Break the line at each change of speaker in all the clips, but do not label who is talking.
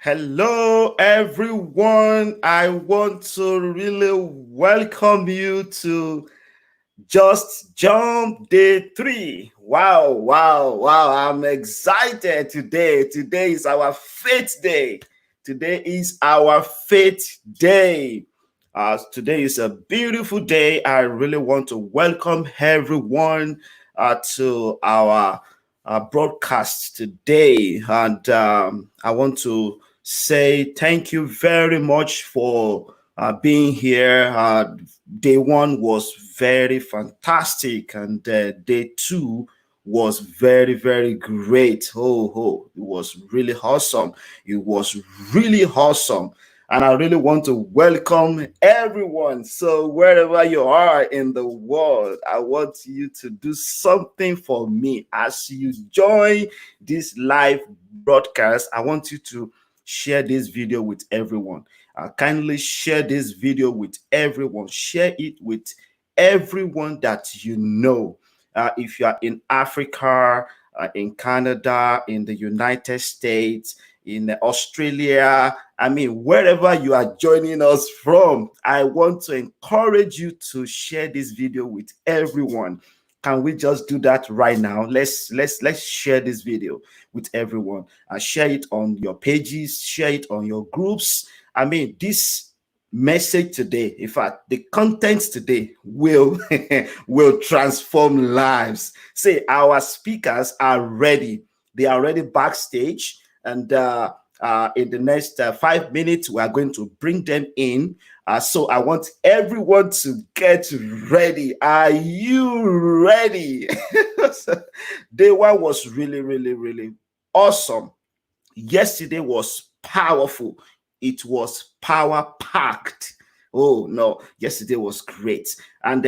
Hello, everyone. I want to really welcome you to Just Jump Day 3. Wow, wow, wow. I'm excited today. Today is our faith day. Today is our faith day. Today is a beautiful day. I really want to welcome everyone to our broadcast today. And I want to say thank you very much for being here. Day one was very fantastic, and day two was very, very great. It was really awesome. It was really awesome. And I really want to welcome everyone. So, wherever you are in the world, I want you to do something for me as you join this live broadcast. I want you to share this video with everyone. Kindly share this video with everyone. Share it with everyone that you know. If you are in Africa, in Canada, in the United States, in Australia, I mean, wherever you are joining us from, I want to encourage you to share this video with everyone. Can we just do that right now? Let's share this video with everyone. Share it on your pages, share it on your groups. I mean, this message today, in fact, the content today will will transform lives. Say our speakers are ready. They are ready backstage, and in the next 5 minutes, we are going to bring them in. So I want everyone to get ready. Are you ready? Day one was really, really, really awesome. Yesterday was powerful. It was power packed. Oh no, yesterday was great. And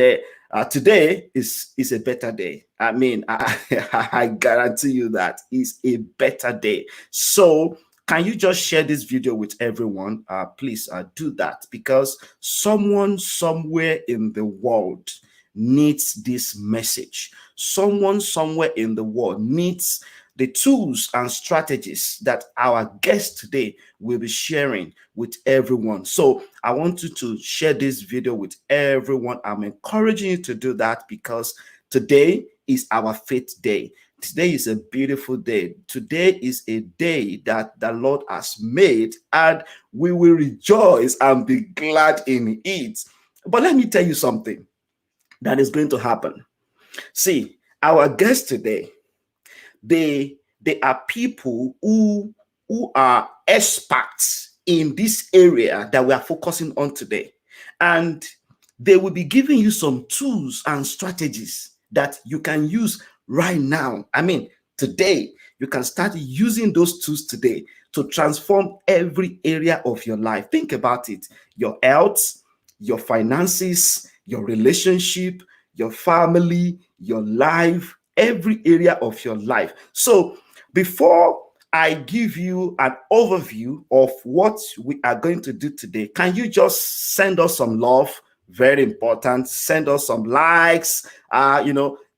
today is a better day. I mean, I guarantee you that is a better day. So can you just share this video with everyone? Please do that, because someone somewhere in the world needs this message. Someone somewhere in the world needs the tools and strategies that our guest today will be sharing with everyone. So I want you to share this video with everyone. I'm encouraging you to do that, because today is our faith day. Today is a beautiful day. Today is a day that the Lord has made, and we will rejoice and be glad in it. But let me tell you something that is going to happen. See, our guest today, they are people who are experts in this area that we are focusing on today, and they will be giving you some tools and strategies that you can use right now. I mean, today you can start using those tools today to transform every area of your life. Think about it: your health, your finances, your relationship, your family, your life, every area of your life. So before I give you an overview of what we are going to do today, can you just send us some love? Very important. Send us some likes.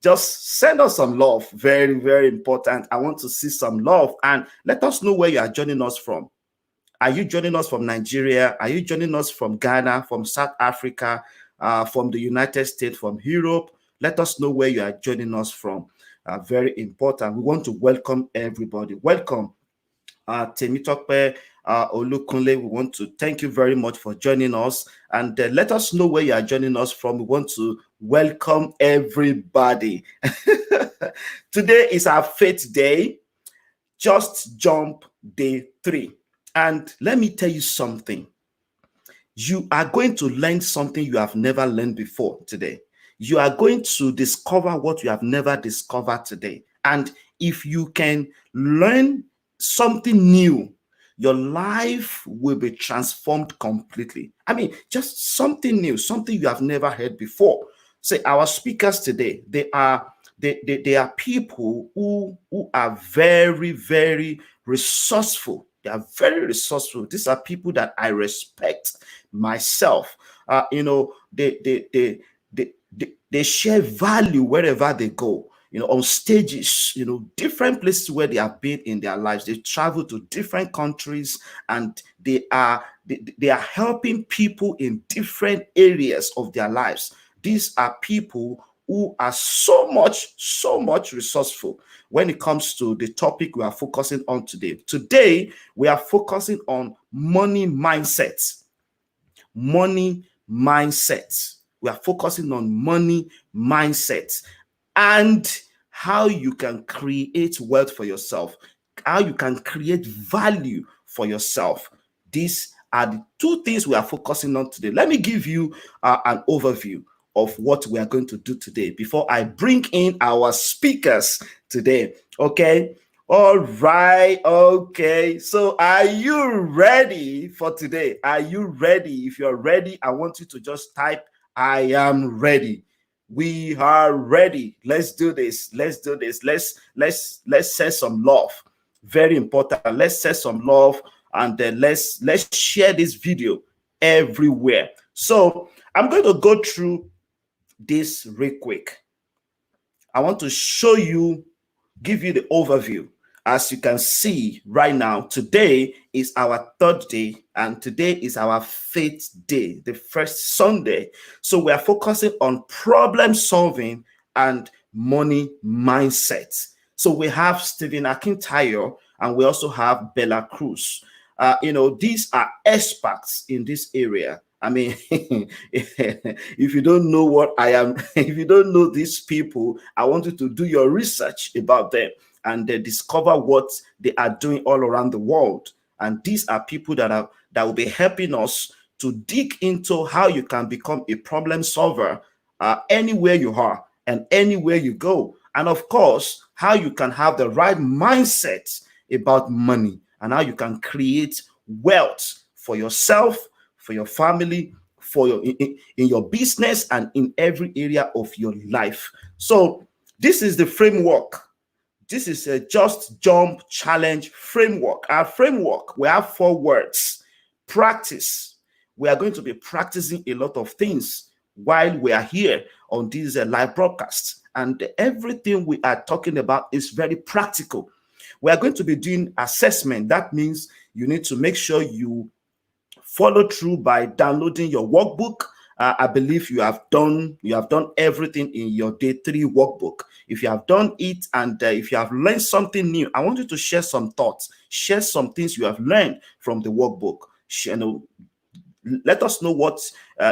Just send us some love. Very, very important. I want to see some love, and let us know where you are joining us from. Are you joining us from Nigeria? Are you joining us from Ghana, from South Africa, from the United States, from Europe? Let us know where you are joining us from. Very important. We want to welcome everybody. Welcome, Temitope, Olukunle. We want to thank you very much for joining us, and let us know where you are joining us from. We want to welcome everybody. Today is our faith day. Just Jump Day 3. And let me tell you something. You are going to learn something you have never learned before today. You are going to discover what you have never discovered today. And if you can learn something new, your life will be transformed completely. I mean, just something new, something you have never heard before. Say, our speakers today, they are people who are very, very resourceful. They are very resourceful. These are people that I respect myself. They share value wherever they go. on stages, different places where they have been in their lives. They travel to different countries, and they are helping people in different areas of their lives. These are people who are so much resourceful when it comes to the topic we are focusing on today. Today, we are focusing on money mindset. Money mindset. We are focusing on money mindset and how you can create wealth for yourself, how you can create value for yourself. These are the two things we are focusing on today. Let me give you an overview of what we are going to do today before I bring in our speakers today. Okay. All right. Okay. So are you ready for today? Are you ready? If you're ready, I want you to just type, I am ready. We are ready. Let's do this. Let's do this. Let's share some love. Very important. Let's share some love, and then let's share this video everywhere. So I'm going to go through this real quick. I want to show you, give you the overview. As you can see right now, today is our third day, and today is our fifth day, the first Sunday. So we are focusing on problem solving and money mindset. So we have Stephen Akintayo, and we also have Bella Cruz. These are experts in this area. I mean, if you don't know what I am, if you don't know these people, I want you to do your research about them and discover what they are doing all around the world. And these are people that will be helping us to dig into how you can become a problem solver anywhere you are and anywhere you go. And of course, how you can have the right mindset about money and how you can create wealth for yourself, for your family, for your in your business, and in every area of your life. So this is the framework. This is a Just Jump Challenge framework. Our framework, we have 4 words. Practice. We are going to be practicing a lot of things while we are here on this live broadcast. And everything we are talking about is very practical. We are going to be doing assessment. That means you need to make sure you follow through by downloading your workbook. I believe you have done everything in your day 3 workbook. If you have done it, and if you have learned something new, I want you to share some thoughts, share some things you have learned from the workbook. Let us know what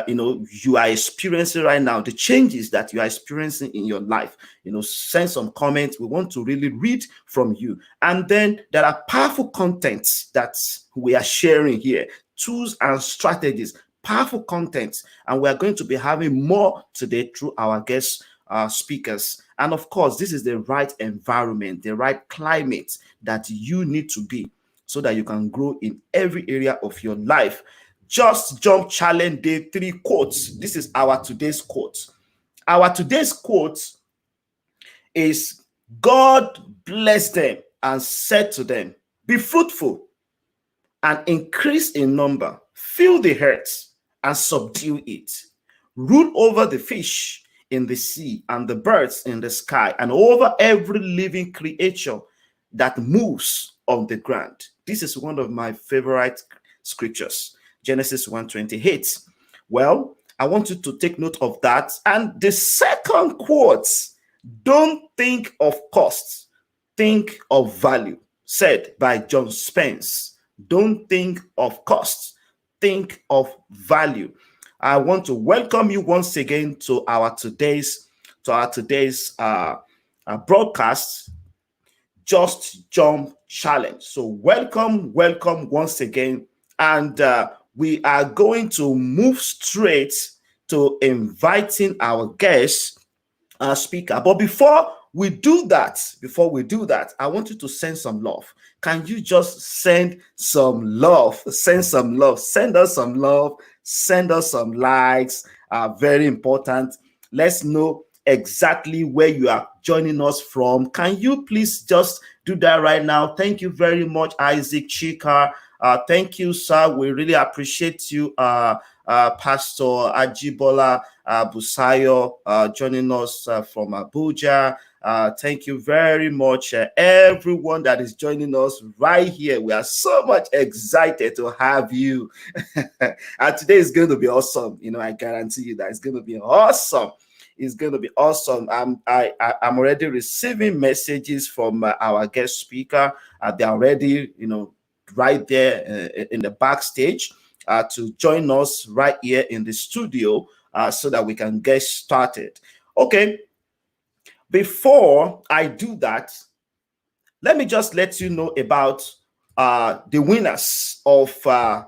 you are experiencing right now, the changes that you are experiencing in your life. Send some comments. We want to really read from you. And then there are powerful contents that we are sharing here, tools and strategies, powerful contents, and we are going to be having more today through our guest speakers. And of course, this is the right environment, the right climate that you need to be so that you can grow in every area of your life. Just Jump Challenge Day 3 quotes. This is our today's quote. Our today's quote is, God blessed them and said to them, be fruitful and increase in number, fill the earth and subdue it, rule over the fish in the sea and the birds in the sky, and over every living creature that moves on the ground. This is one of my favorite scriptures, Genesis 1:28. Well, I want you to take note of that. And the second quote, don't think of cost, think of value, said by John Spence. Don't think of cost, think of value. I want to welcome you once again to our today's broadcast, Just Jump Challenge. So welcome once again, and we are going to move straight to inviting our guest speaker. But before we do that, I want you to send some love. Can you just send some love? Send some love. Send us some love. Send us some likes. Very important. Let's know exactly where you are joining us from. Can you please just do that right now? Thank you very much, Isaac Chika. Thank you, sir. We really appreciate you, Pastor Ajibola Busayo, joining us from Abuja. Thank you very much, everyone that is joining us right here. We are so much excited to have you. And today is going to be awesome. I guarantee you that it's going to be awesome. It's going to be awesome. I'm already receiving messages from our guest speaker. They're already, right there in the backstage to join us right here in the studio so that we can get started. Okay, before I do that, let me just let you know about the winners uh,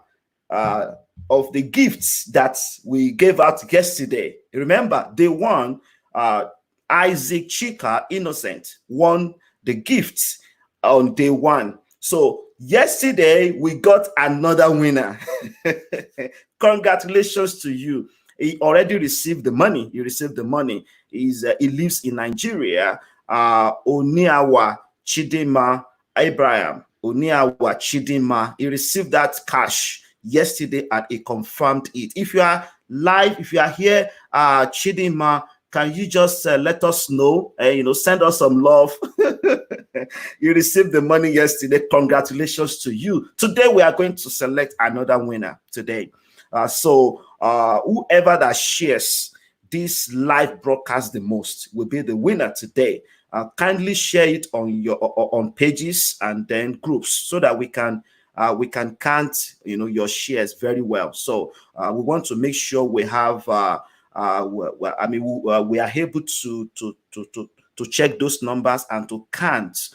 of the gifts that we gave out yesterday. Remember, day one, uh, Isaac Chika Innocent won the gifts on day one. So yesterday we got another winner. Congratulations to you. He already received the money. He received the money. He lives in Nigeria. Oniawa Chidima Abraham. Oniawa Chidima. He received that cash yesterday and he confirmed it. If you are live, if you are here, Chidima, can you just let us know? Send us some love. You received the money yesterday. Congratulations to you. Today we are going to select another winner today. So whoever that shares this live broadcast the most will be the winner today. Kindly share it on your on pages and then groups so that we can count your shares very well. So we want to make sure we have we are able to check those numbers and to count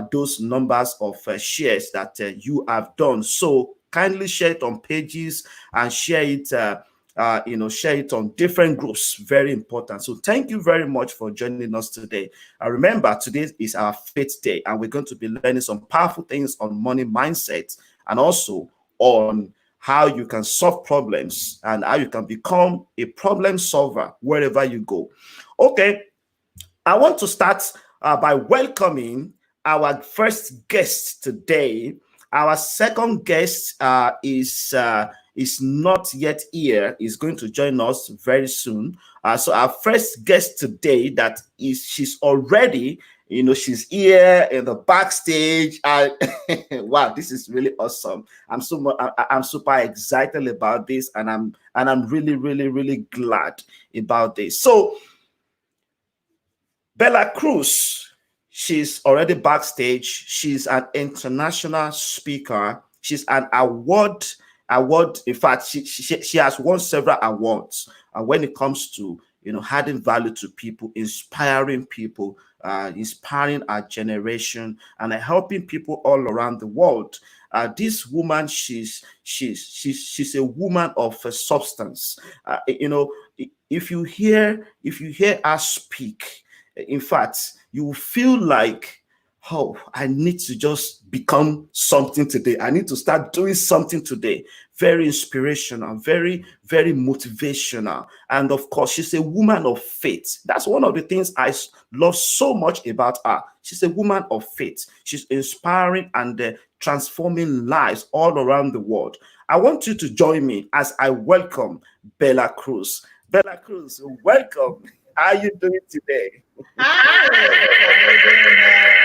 those numbers of shares that you have done. So kindly share it on pages and share it share it on different groups. Very important. So thank you very much for joining us today. Remember, today is our faith day and we're going to be learning some powerful things on money mindset and also on how you can solve problems and how you can become a problem solver wherever you go. Okay, I want to start by welcoming our first guest today. Our second guest is not yet here. Is going to join us very soon. So our first guest today, she's already, she's here in the backstage. Wow, this is really awesome. I'm super excited about this, and I'm really, really, really glad about this. So Bella Cruz, she's already backstage. She's an international speaker. She's an award. In fact, she has won several awards when it comes to adding value to people, inspiring people, inspiring our generation, and helping people all around the world. This woman, she's a woman of substance. If you hear her speak, in fact, you feel like, oh, I need to just become something today. I need to start doing something today. Very inspirational, very, very motivational. And of course, she's a woman of faith. That's one of the things I love so much about her. She's a woman of faith. She's inspiring and transforming lives all around the world. I want you to join me as I welcome Bella Cruz. Bella Cruz, welcome. How are you doing today?
Hi, how are you doing?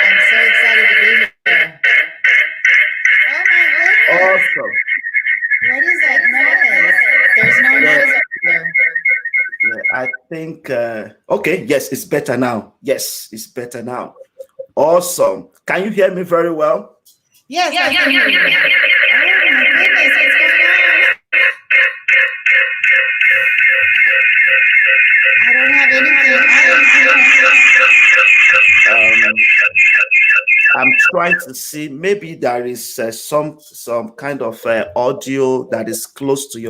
I'm so excited to be here. Oh my goodness.
Awesome.
What is that noise? There's no noise over here.
Yeah, I think, okay, yes, it's better now. Yes, it's better now. Awesome. Can you hear me very well?
Yes, I can hear you now. Oh my goodness, what's going on? I don't have anything.
Um, I'm trying to see. Maybe there is some kind of audio that is close to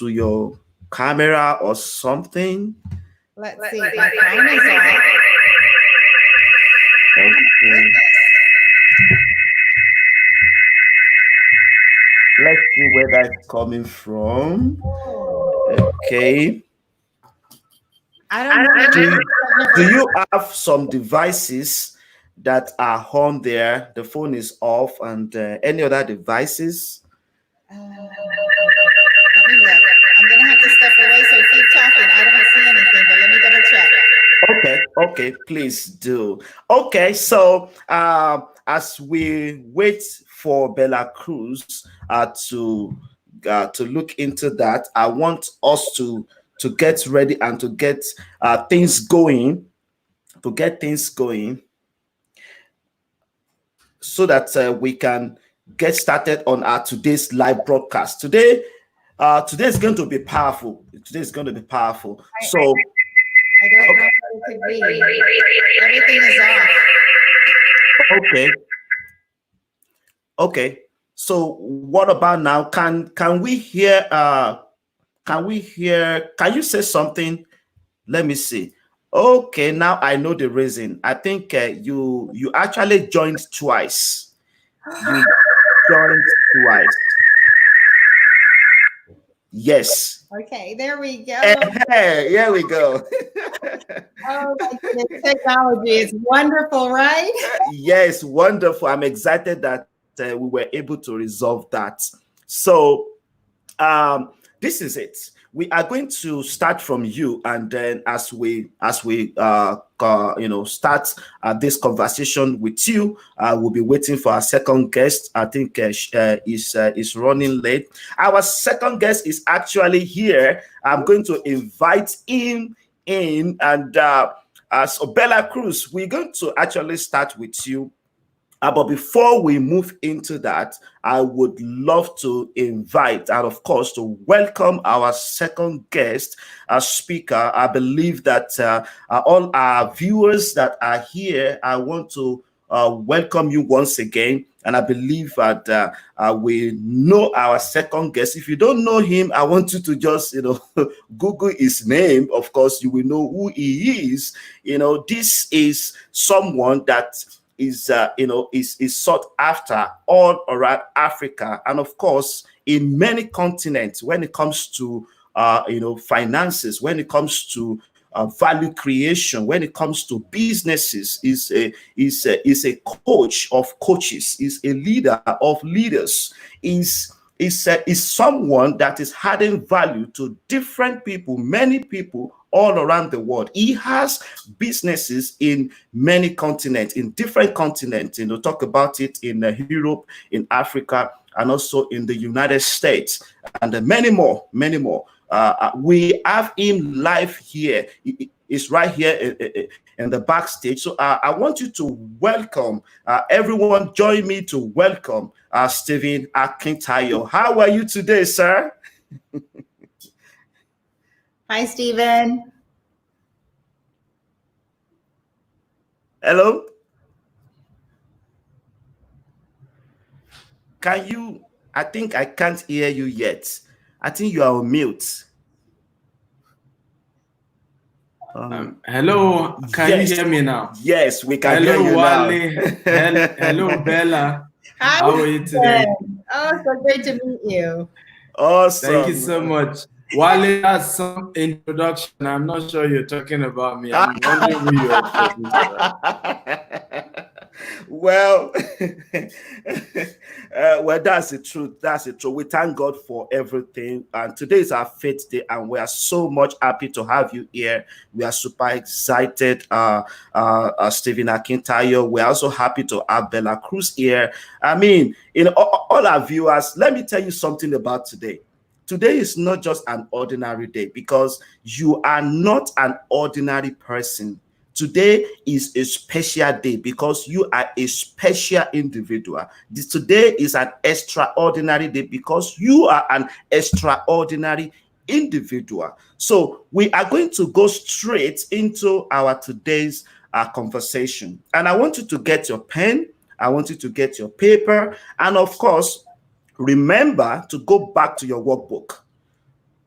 your camera or something.
Let's see. My phone is off.
Okay. Let's see where that's coming from. Okay.
I don't know.
Do you have some devices that are on there? The phone is off, and any other devices?
Let me look. I'm gonna have to step away, so keep talking. I don't see anything, but let me double check.
Okay, Okay, please do. Okay, so as we wait for Bella Cruz to look into that, I want us to get ready and to get things going, to get things going, so that we can get started on our today's live broadcast. Today is going to be powerful. Today is going to be powerful. So
I don't know what it could be. Everything is off.
okay, okay. So what about now? Can we hear? Can we hear? Can you say something? Let me see. Okay, now I know the reason. I think you actually joined twice. You joined twice. Yes.
Okay, there we go.
Hey, here we go.
Oh my goodness, technology is wonderful, right?
Yes, wonderful. I'm excited that we were able to resolve that. So, this is it. We are going to start from you, and then as we start this conversation with you, we'll be waiting for our second guest. I think is running late. Our second guest is actually here. I'm going to invite him in, and so Bella Cruz, we're going to actually start with you. But before we move into that, I would love to invite and, of course, to welcome our second guest, our speaker. I believe that all our viewers that are here, I want to welcome you once again. And I believe that we know our second guest. If you don't know him, I want you to just, Google his name. Of course, you will know who he is. This is someone that is sought after all around Africa, and of course in many continents when it comes to finances, when it comes to value creation, when it comes to businesses. Is a coach of coaches, is a leader of leaders, is someone that is adding value to different people, many people all around the world. He has businesses in many continents, in different continents. Talk about it in Europe, in Africa, and also in the United States, and many more, many more. We have him live here. He's right here in the backstage. So I want you to welcome everyone. Join me to welcome Stephen Akintayo. How are you today, sir?
Hi, Stephen.
Hello. Can you? I think I can't hear you yet. I think you are on mute.
Hello, can you hear me now?
Yes, we can
hello,
hear you
Wale.
now.
Hello, Bella.
Hi,
how are you today?
Oh, so great to meet you.
Awesome.
Thank you so much. Wale has some introduction. I'm not sure you're talking about me. I'm wondering who you're introducing.
Well, well, that's the truth. That's the truth. We thank God for everything. And today is our faith day, and we are so much happy to have you here. We are super excited, Stephen Akintayo. We're also happy to have Bella Cruz here. I mean, all our viewers, let me tell you something about today. Today is not just an ordinary day, because you are not an ordinary person. Today is a special day because you are a special individual. Today is an extraordinary day because you are an extraordinary individual. So we are going to go straight into our today's conversation. And I want you to get your pen. I want you to get your paper. And of course, remember to go back to your workbook.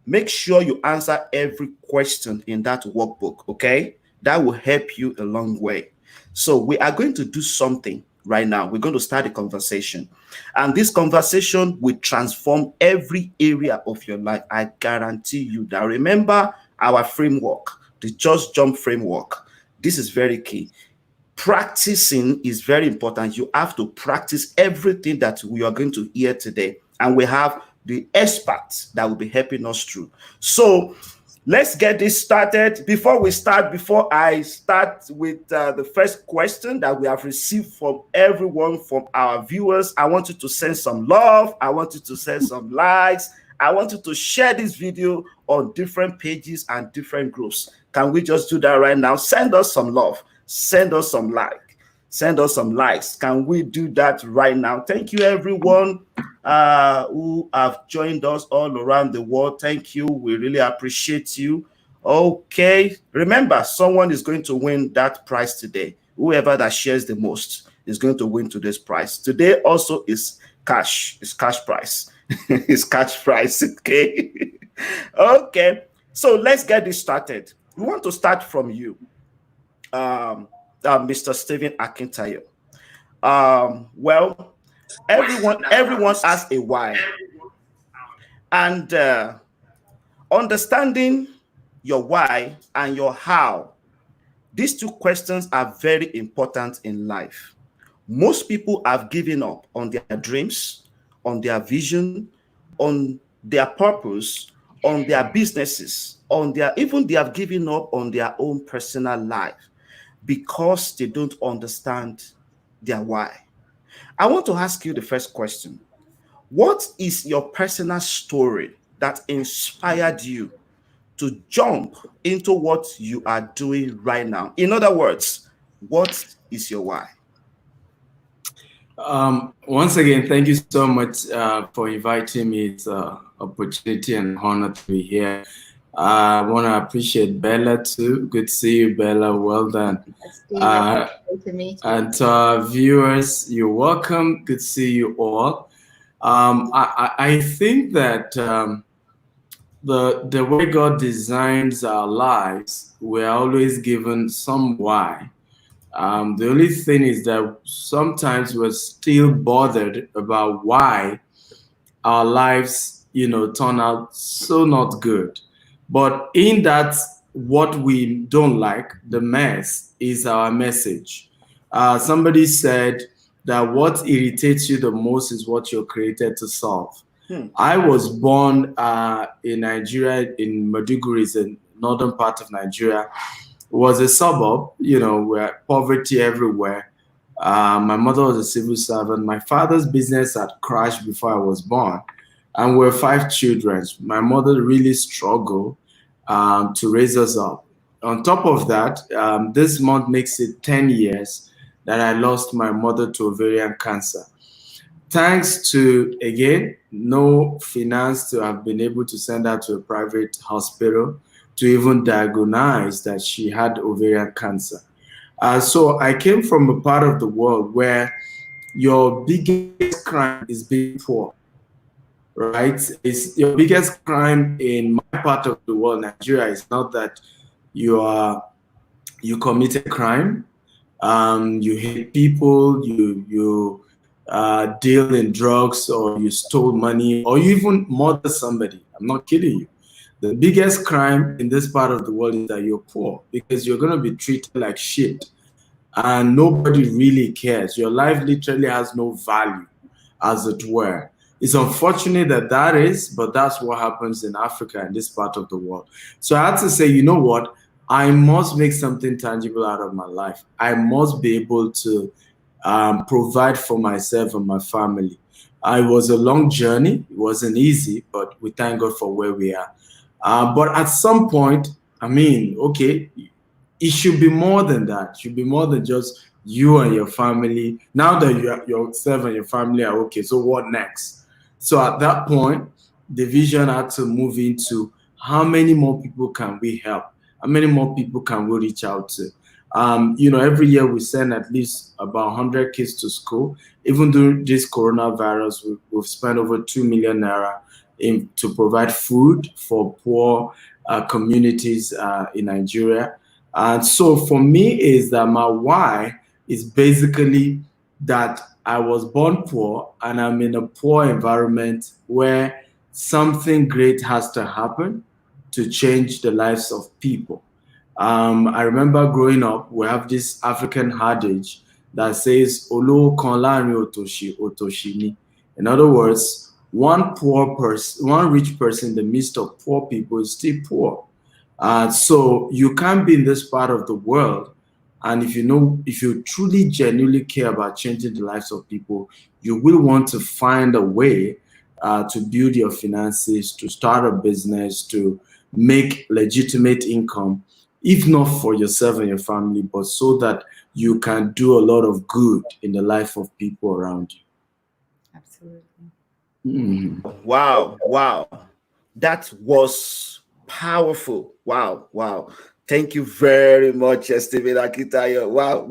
Make sure you answer every question in that workbook, okay? That will help you a long way. So we are going to do something right now. We're going to start a conversation. And this conversation will transform every area of your life. I guarantee you that. Remember our framework, the Just Jump framework. This is very key. Practicing is very important. You have to practice everything that we are going to hear today. And we have the experts that will be helping us through. So let's get this started. Before I start with the first question that we have received from everyone, from our viewers, I want you to send some love. I want you to send some likes. I want you to share this video on different pages and different groups. Can we just do that right now? Send us some love. Send us some like. Send us some likes. Can we do that right now? Thank you, everyone who have joined us all around the world. Thank you. We really appreciate you. Okay. Remember, someone is going to win that prize today. Whoever that shares the most is going to win today's prize. Today also is cash. It's cash prize. It's cash prize. Okay. Okay. So let's get this started. We want to start from you. Mr. Stephen Akintayo. Well, everyone has a why, and understanding your why and your how. These two questions are very important in life. Most people have given up on their dreams, on their vision, on their purpose, on their businesses, even they have given up on their own personal life because they don't understand their why. I want to ask you the first question. What is your personal story that inspired you to jump into what you are doing right now? In other words, what is your why?
Once again, thank you so much for inviting me. It's an opportunity and honor to be here. I want to appreciate Bella too. Good to see you, Bella. Well done. And to our viewers, you're welcome. Good to see you all. I think that the way God designs our lives, we're always given some why. The only thing is that sometimes we're still bothered about why our lives, turn out so not good. But in that, what we don't like, the mess, is our message. Somebody said that what irritates you the most is what you're created to solve. I was born in Nigeria, in Maiduguri, is a northern part of Nigeria. It was a suburb, where poverty everywhere. My mother was a civil servant. My father's business had crashed before I was born. And we're 5 children. My mother really struggled to raise us up. On top of that, this month makes it 10 years that I lost my mother to ovarian cancer. Thanks to, again, no finance to have been able to send her to a private hospital to even diagnose that she had ovarian cancer. So I came from a part of the world where your biggest crime is being poor. Right? It's your biggest crime in my part of the world, Nigeria, is not that you commit a crime, you hate people, you deal in drugs, or you stole money, or you even murder somebody. I'm not kidding you. The biggest crime in this part of the world is that you're poor, because you're going to be treated like shit, and nobody really cares. Your life literally has no value, as it were. It's unfortunate that is, but that's what happens in Africa, in this part of the world. So I had to say, you know what? I must make something tangible out of my life. I must be able to provide for myself and my family. It was a long journey. It wasn't easy, but we thank God for where we are. But at some point, okay, it should be more than that. It should be more than just you and your family. Now that yourself and your family are okay, so what next? So at that point, the vision had to move into how many more people can we help? How many more people can we reach out to? Every year we send at least about 100 kids to school. Even during this coronavirus, we've spent over 2 million naira to provide food for poor communities in Nigeria. And so for me is that my why is basically that I was born poor and I'm in a poor environment where something great has to happen to change the lives of people. I remember growing up, we have this African adage that says, "Olo kan láàrin òtòṣì, òtòṣì ni." In other words, one rich person in the midst of poor people is still poor. So you can't be in this part of the world, and if you truly genuinely care about changing the lives of people, you will want to find a way to build your finances, to start a business, to make legitimate income, if not for yourself and your family, but so that you can do a lot of good in the life of people around
Absolutely.
you. Mhm.
Wow, wow. That was powerful. Wow, wow. Thank you very much, Stephen Akintayo. Wow.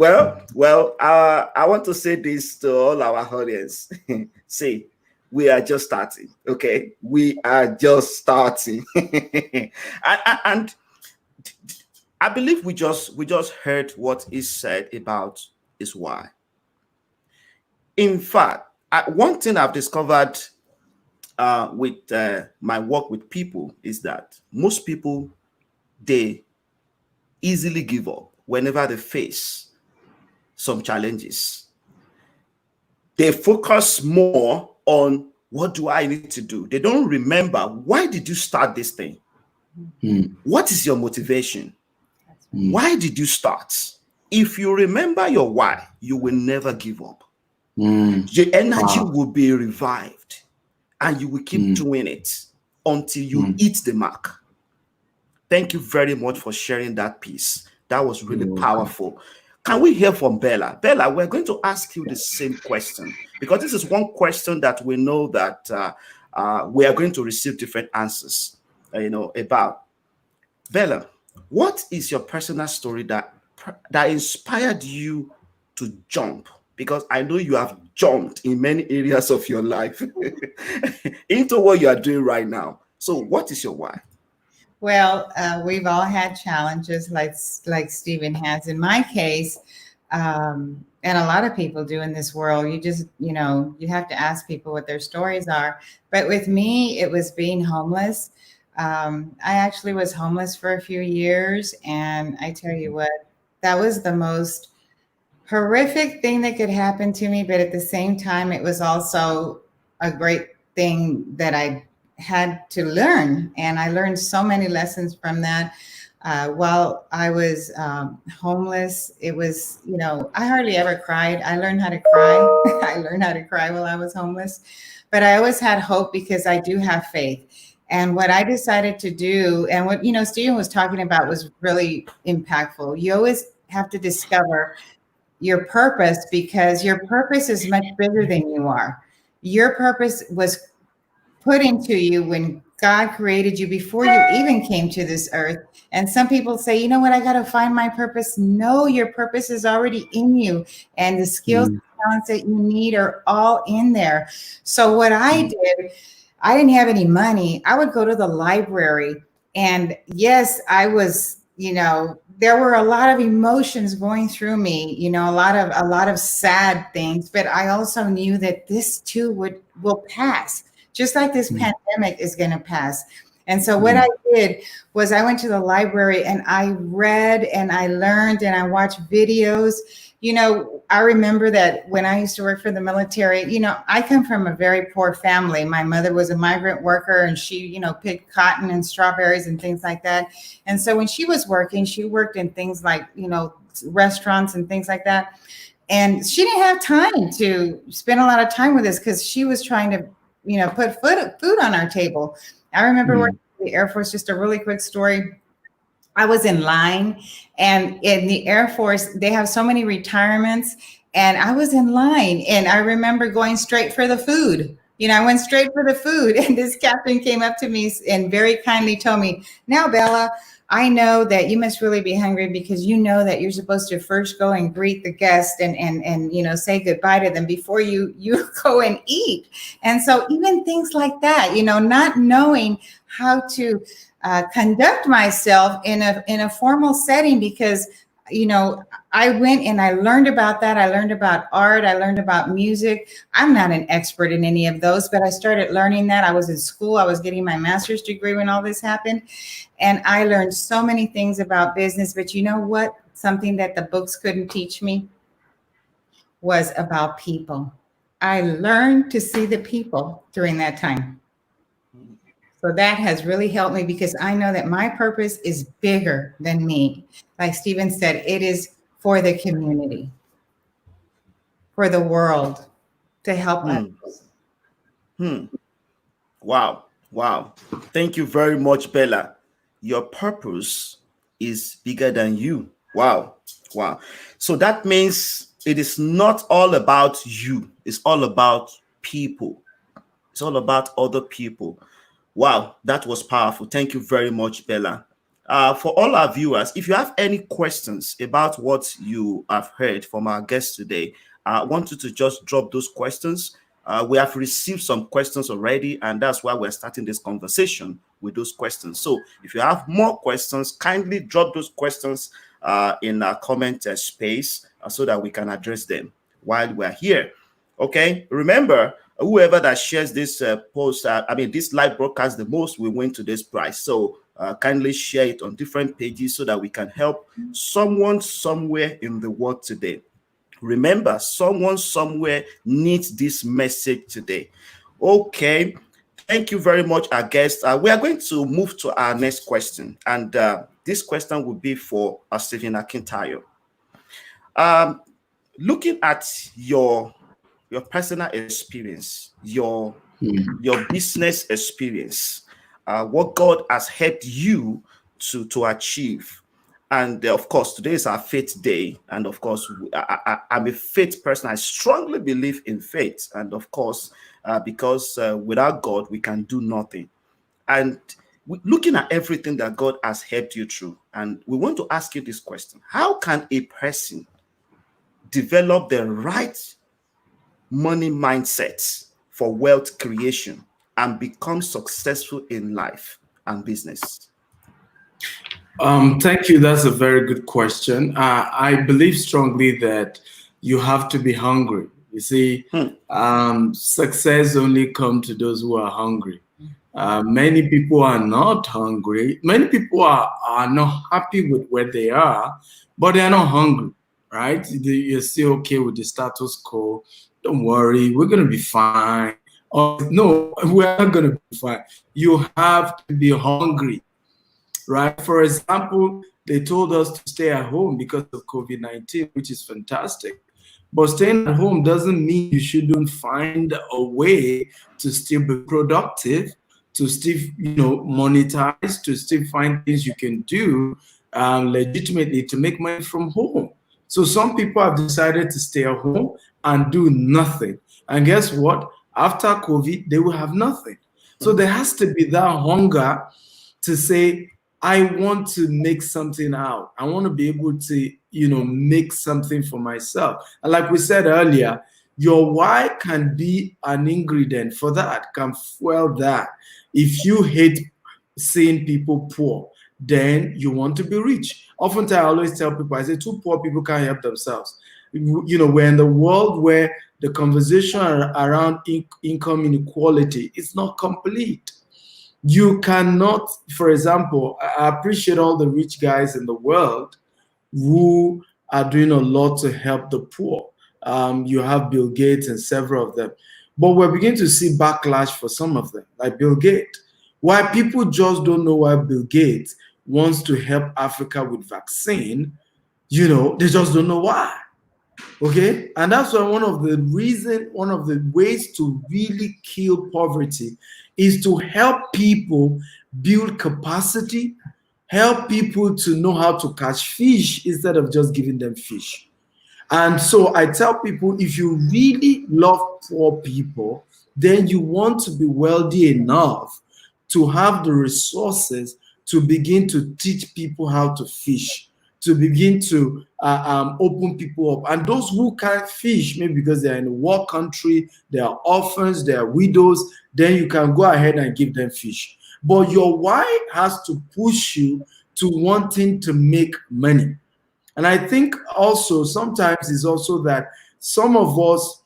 I want to say this to all our audience. See, we are just starting. Okay, we are just starting, and I believe we just heard what is said about is why. In fact, one thing I've discovered with my work with people is that most people they easily give up whenever they face some challenges. They focus more on what do I need to do. They don't remember why did you start this thing?
Mm,
What is your motivation?
That's right.
mm,
Why did you start? If you remember your why, you will never give up.
mm.
Your energy
Wow.
will be revived and you will keep
Mm,
doing it until you
mm.
hit the mark. Thank you very much for sharing that piece. That was really
You're welcome.
powerful. Can we hear from Bella? Bella, we're going to ask you the same question because this is one question that we know that we are going to receive different answers, about. Bella, what is your personal story that inspired you to jump? Because I know you have jumped in many areas of your life into what you are doing right now. So, what is your why?
Well, we've all had challenges like Stephen has. In my case, and a lot of people do in this world. You just, you have to ask people what their stories are. But with me, it was being homeless. I actually was homeless for a few years, and I tell you what, that was the most horrific thing that could happen to me. But at the same time, it was also a great thing that I had to learn. And I learned so many lessons from that. While I was homeless, it was, I hardly ever cried. I learned how to cry. I learned how to cry while I was homeless. But I always had hope because I do have faith. And what I decided to do, and what, Stephen was talking about was really impactful. You always have to discover your purpose because your purpose is much bigger than you are. Your purpose was put into you when God created you before you even came to this earth. And some people say, you know what, I got to find my purpose. No, your purpose is already in you, and the skills
Mm,
and talents that you need are all in there. So, what I
mm,
did, I didn't have any money. I would go to the library, and yes, I was, there were a lot of emotions going through me, a lot of sad things, but I also knew that this too will pass, just like this
mm,
pandemic is going to pass. And so what I
mm,
did was I went to the library and I read and I learned and I watched videos. I remember that when I used to work for the military, I come from a very poor family. My mother was a migrant worker and she, picked cotton and strawberries and things like that. And so when she was working, she worked in things like, restaurants and things like that. And she didn't have time to spend a lot of time with us because she was trying to, put food on our table. I remember working
mm,
in the Air Force, just a really quick story. I was in line, and in the Air Force, they have so many retirements, and I was in line, and I remember going straight for the food. I went straight for the food, and this captain came up to me and very kindly told me, "Now, Bella, I know that you must really be hungry because you know that you're supposed to first go and greet the guest and say goodbye to them before you go and eat." And so even things like that, not knowing how to conduct myself in a formal setting because I went and I learned about that. I learned about art. I learned about music. I'm not an expert in any of those, but I started learning that. I was in school. I was getting my master's degree when all this happened. And I learned so many things about business. But you know what? Something that the books couldn't teach me was about people. I learned to see the people during that time. So that has really helped me because I know that my purpose is bigger than me. Like Stephen said, it is for the community, for the world, to help
Hmm.
others.
Hmm. Wow. Wow. Thank you very much, Bella. Your purpose is bigger than you. Wow. Wow. So that means it is not all about you, it's all about people, it's all about other people. Wow, that was powerful. Thank you very much, Bella. For all our viewers, if you have any questions about what you have heard from our guests today, I want you to just drop those questions. We have received some questions already, and that's why we're starting this conversation with those questions. So if you have more questions, kindly drop those questions in our comment space so that we can address them while we're here. Okay, remember, whoever that shares this post, this live broadcast the most will win today's prize. So kindly share it on different pages so that we can help someone somewhere in the world today. Remember, someone somewhere needs this message today. Okay, thank you very much, our guest. We are going to move to our next question, and this question will be for Stephen Akintayo. Um, Looking at your personal experience, your business experience, what God has helped you to achieve. And of course, today is our faith day. And of course, I'm a faith person. I strongly believe in faith. And of course, because without God, we can do nothing. And looking at everything that God has helped you through, and we want to ask you this question: how can a person develop the right money mindset for wealth creation and become successful in life and business?
Thank you. That's a very good question. I believe strongly that you have to be hungry. You see,
Hmm.
success only comes to those who are hungry. Many people are not hungry. Many people are not happy with where they are, but they are not hungry, right? You're still okay with the status quo. Don't worry, we're going to be fine. Oh, no, we're not going to be fine. You have to be hungry, right? For example, they told us to stay at home because of COVID-19, which is fantastic. But staying at home doesn't mean you shouldn't find a way to still be productive, to still, monetize, to still find things you can do legitimately to make money from home. So some people have decided to stay at home and do nothing. And guess what? After COVID, they will have nothing. So there has to be that hunger to say, I want to make something out. I want to be able to, make something for myself. And like we said earlier, your why can be an ingredient for that, can fuel that. If you hate seeing people poor, then you want to be rich. Oftentimes, I always tell people, I say, two poor people can't help themselves. We're in the world where the conversation around income inequality is not complete. You cannot, for example, I appreciate all the rich guys in the world who are doing a lot to help the poor. You have Bill Gates and several of them. But we're beginning to see backlash for some of them, like Bill Gates. Why people just don't know why Bill Gates wants to help Africa with vaccine, they just don't know why. Okay, and that's why one of the ways to really kill poverty is to help people build capacity, help people to know how to catch fish instead of just giving them fish. And so I tell people, if you really love poor people, then you want to be wealthy enough to have the resources to begin to teach people how to fish, to begin to open people up. And those who can't fish, maybe because they're in a war country, they are orphans, they are widows, then you can go ahead and give them fish. But your why has to push you to wanting to make money. And I think also sometimes it's also that some of us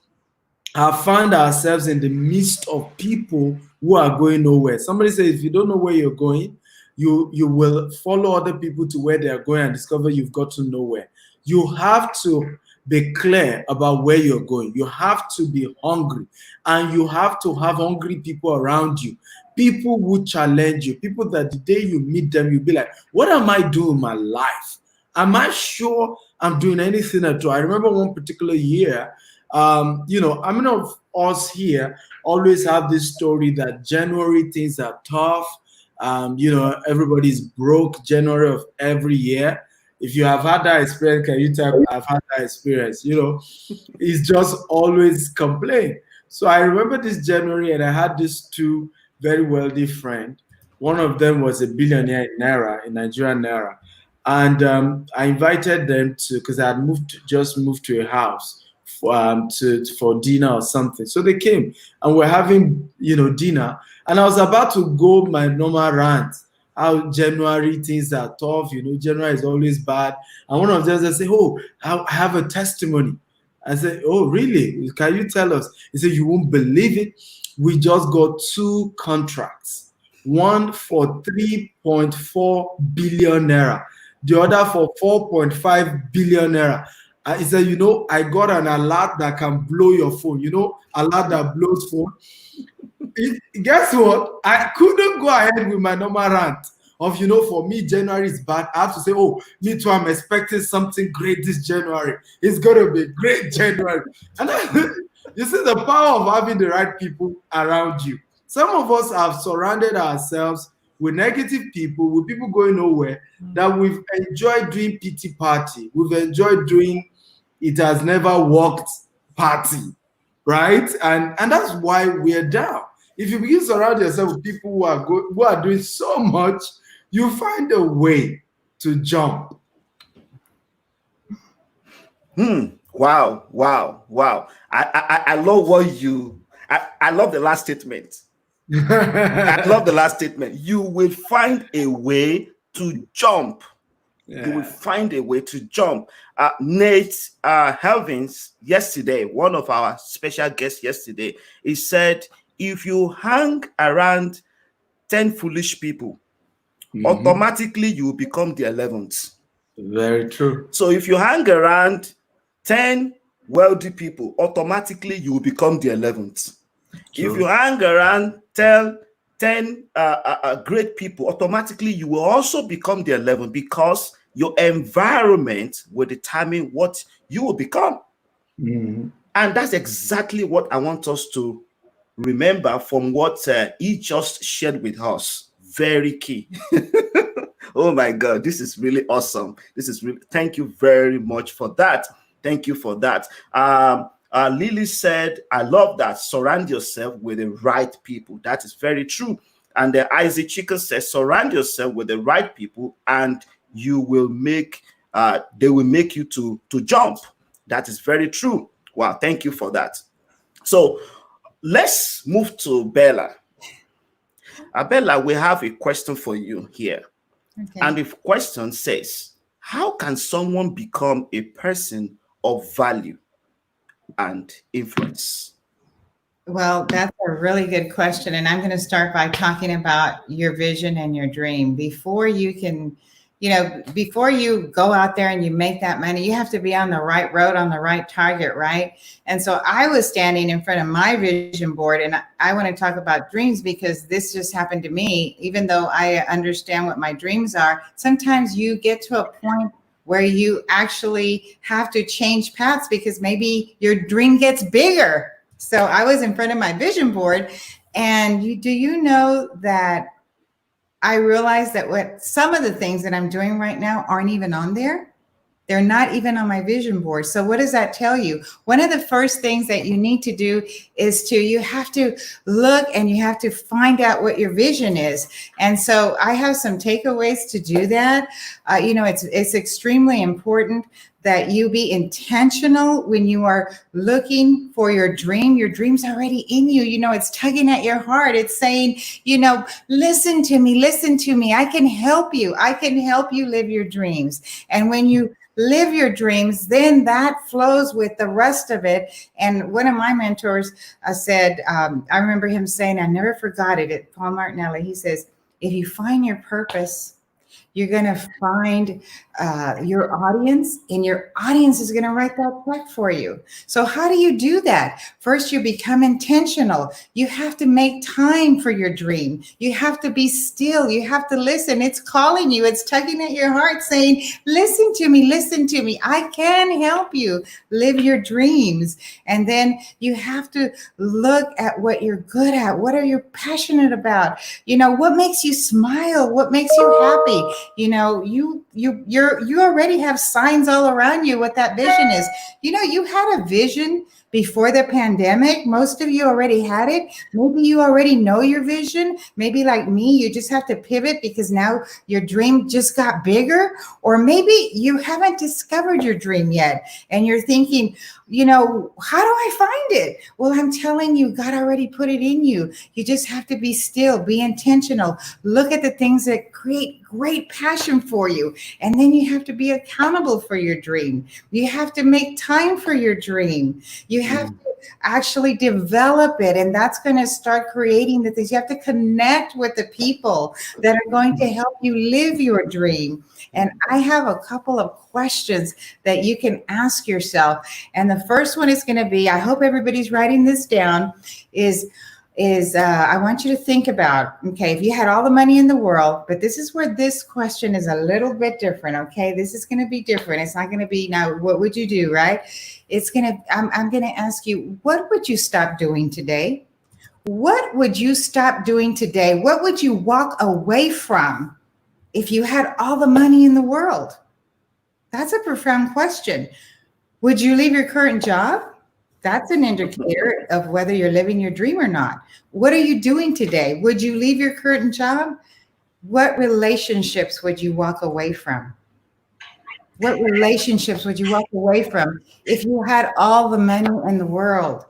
have found ourselves in the midst of people who are going nowhere. Somebody says, if you don't know where you're going, you will follow other people to where they are going and discover you've got to nowhere. You have to be clear about where you're going. You have to be hungry, and you have to have hungry people around you. people who challenge you, people that the day you meet them, you'll be like, what am I doing in my life? Am I sure I'm doing anything at all? I remember one particular year, I mean, of us here always have this story that January things are tough. Everybody's broke January of every year. If you have had that experience, can you type, I've had that experience? It's just always complain. So I remember this January, and I had these two very wealthy friends. One of them was a billionaire in Naira, in Nigerian Naira. And I invited them because I had just moved to a house for dinner or something. So they came and we're having, dinner. And I was about to go my normal rant. How January things are tough, January is always bad. And one of them said, "Oh, I have a testimony." I said, "Oh, really? Can you tell us?" He said, "You won't believe it. We just got 2 contracts. One for 3.4 billion naira, the other for 4.5 billion naira." He said, "I got an alert that can blow your phone. Alert that blows phone." Guess what? I couldn't go ahead with my normal rant of, for me, January is bad. I have to say, oh, me too, I'm expecting something great this January. It's going to be a great January. And you see the power of having the right people around you. Some of us have surrounded ourselves with negative people, with people going nowhere, that we've enjoyed doing pity party. We've enjoyed doing it has never worked party, right? And that's why we're down. If you begin to surround yourself with people who are doing so much, you find a way to jump.
Wow. I love I love the last statement. I love the last statement. You will find a way to jump.
Yeah.
You will find a way to jump. Nate Helvins, yesterday, one of our special guests yesterday, he said, if you hang around 10 foolish people, automatically you will become the 11th.
Very true.
So if you hang around 10 wealthy people, automatically you will become the 11th. True. If you hang around 10 great people, automatically you will also become the 11th, because your environment will determine what you will become. And that's exactly what I want us to remember from what he just shared with us. Very key. Oh my God, this is really awesome. Thank you very much for that. Thank you for that. Lily said, I love that. Surround yourself with the right people. That is very true. And Isaac Chicken says, surround yourself with the right people and you will they will make you to jump. That is very true. Wow, thank you for that. So let's move to Bella. Bella, we have a question for you here. Okay. And the question says, how can someone become a person of value and influence?
Well, that's a really good question. And I'm going to start by talking about your vision and your dream. Before you can, before you go out there and you make that money, you have to be on the right road, on the right target, right? And so I was standing in front of my vision board, and I want to talk about dreams because this just happened to me. Even though I understand what my dreams are, sometimes you get to a point where you actually have to change paths because maybe your dream gets bigger. So I was in front of my vision board, and do you know that I realized that some of the things that I'm doing right now aren't even on there? They're not even on my vision board. So what does that tell you? One of the first things that you need to do is you have to look and you have to find out what your vision is. And so I have some takeaways to do that. It's extremely important that you be intentional when you are looking for your dream. Your dream's already in you. It's tugging at your heart. It's saying, listen to me. I can help you. I can help you live your dreams. And when you live your dreams, then that flows with the rest of it. And one of my mentors said, I remember him saying, I never forgot it, Paul Martinelli. He says, if you find your purpose, You're going to find your audience, and your audience is going to write that check for you. So how do you do that? First, you become intentional. You have to make time for your dream. You have to be still. You have to listen. It's calling you. It's tugging at your heart saying, listen to me, listen to me. I can help you live your dreams. And then you have to look at what you're good at. What are you passionate about? You know, what makes you smile? What makes you happy? You know, you already have signs all around you what that vision is. You know, you had a vision before the pandemic. Most of you already had it. Maybe you already know your vision. Maybe like me, you just have to pivot because now your dream just got bigger. Or maybe you haven't discovered your dream yet and you're thinking, you know, how do I find it? Well, I'm telling you, God already put it in you. You just have to be still, be intentional, look at the things that create great passion for you. And then you have to be accountable for your dream. You have to make time for your dream. You have to actually develop it. And that's going to start creating the things. You have to connect with the people that are going to help you live your dream. And I have a couple of questions that you can ask yourself. And the first one is going to be, I hope everybody's writing this down, is I want you to think about, okay, if you had all the money in the world, but this is where this question is a little bit different, okay? This is going to be different. It's not going to be, now, what would you do, right? It's going to, I'm going to ask you, what would you stop doing today? What would you stop doing today? What would you walk away from if you had all the money in the world? That's a profound question. Would you leave your current job? That's an indicator of whether you're living your dream or not. What are you doing today? Would you leave your current job? What relationships would you walk away from? What relationships would you walk away from if you had all the money in the world?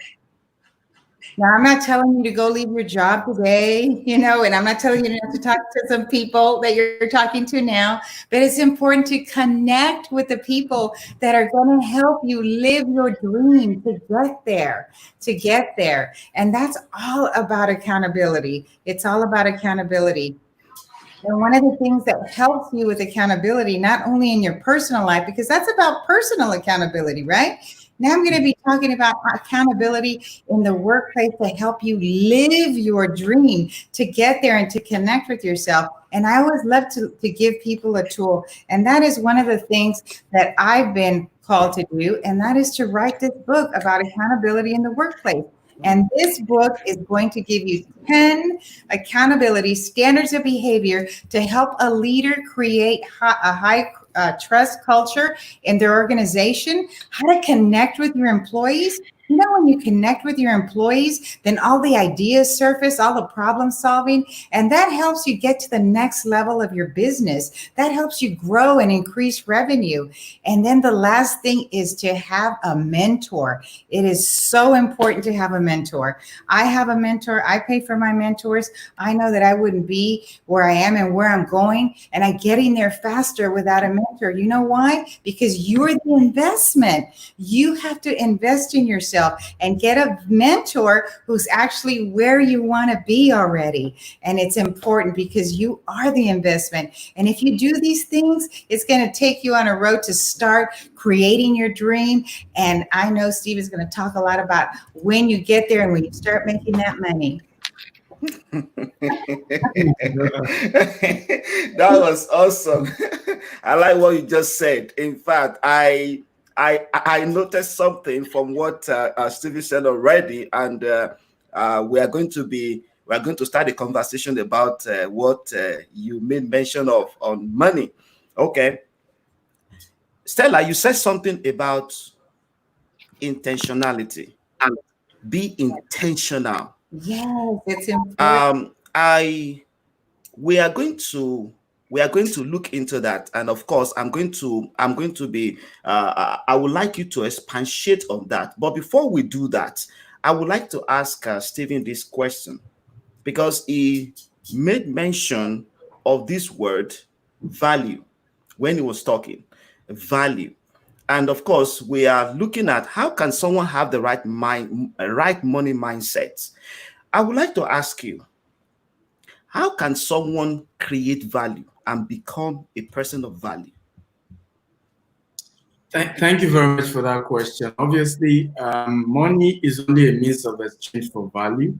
Now, I'm not telling you to go leave your job today, you know, and I'm not telling you not to talk to some people that you're talking to now, but it's important to connect with the people that are going to help you live your dream to get there. And that's all about accountability. It's all about accountability. And one of the things that helps you with accountability, not only in your personal life, because that's about personal accountability, right? Now I'm going to be talking about accountability in the workplace to help you live your dream, to get there and to connect with yourself. And I always love to give people a tool. And that is one of the things that I've been called to do. And that is to write this book about accountability in the workplace. And this book is going to give you 10 accountability standards of behavior to help a leader create a high trust culture in their organization, how to connect with your employees. You know, when you connect with your employees, then all the ideas surface, all the problem solving, and that helps you get to the next level of your business. That helps you grow and increase revenue. And then the last thing is to have a mentor. It is so important to have a mentor. I have a mentor. I pay for my mentors. I know that I wouldn't be where I am and where I'm going, and I'm getting there faster without a mentor. You know why? Because you're the investment. You have to invest in yourself and get a mentor who's actually where you want to be already. And it's important because you are the investment. And if you do these things, it's going to take you on a road to start creating your dream. And I know Steve is going to talk a lot about when you get there and when you start making that money.
That was awesome. I like what you just said. In fact, I noticed something from what Stevie said already, and we are going to start a conversation about what you made mention of on money. Okay, Stella, you said something about intentionality. Be intentional.
Yes, it's important.
We are going to look into that, and of course I'm going to be I would like you to expatiate on that. But before we do that, I would like to ask Stephen this question, because he made mention of this word value when he was talking value. And of course we are looking at how can someone have the right money mindset. I would like to ask you, how can someone create value? and become a person of value?
Thank you very much for that question. Obviously, money is only a means of exchange for value.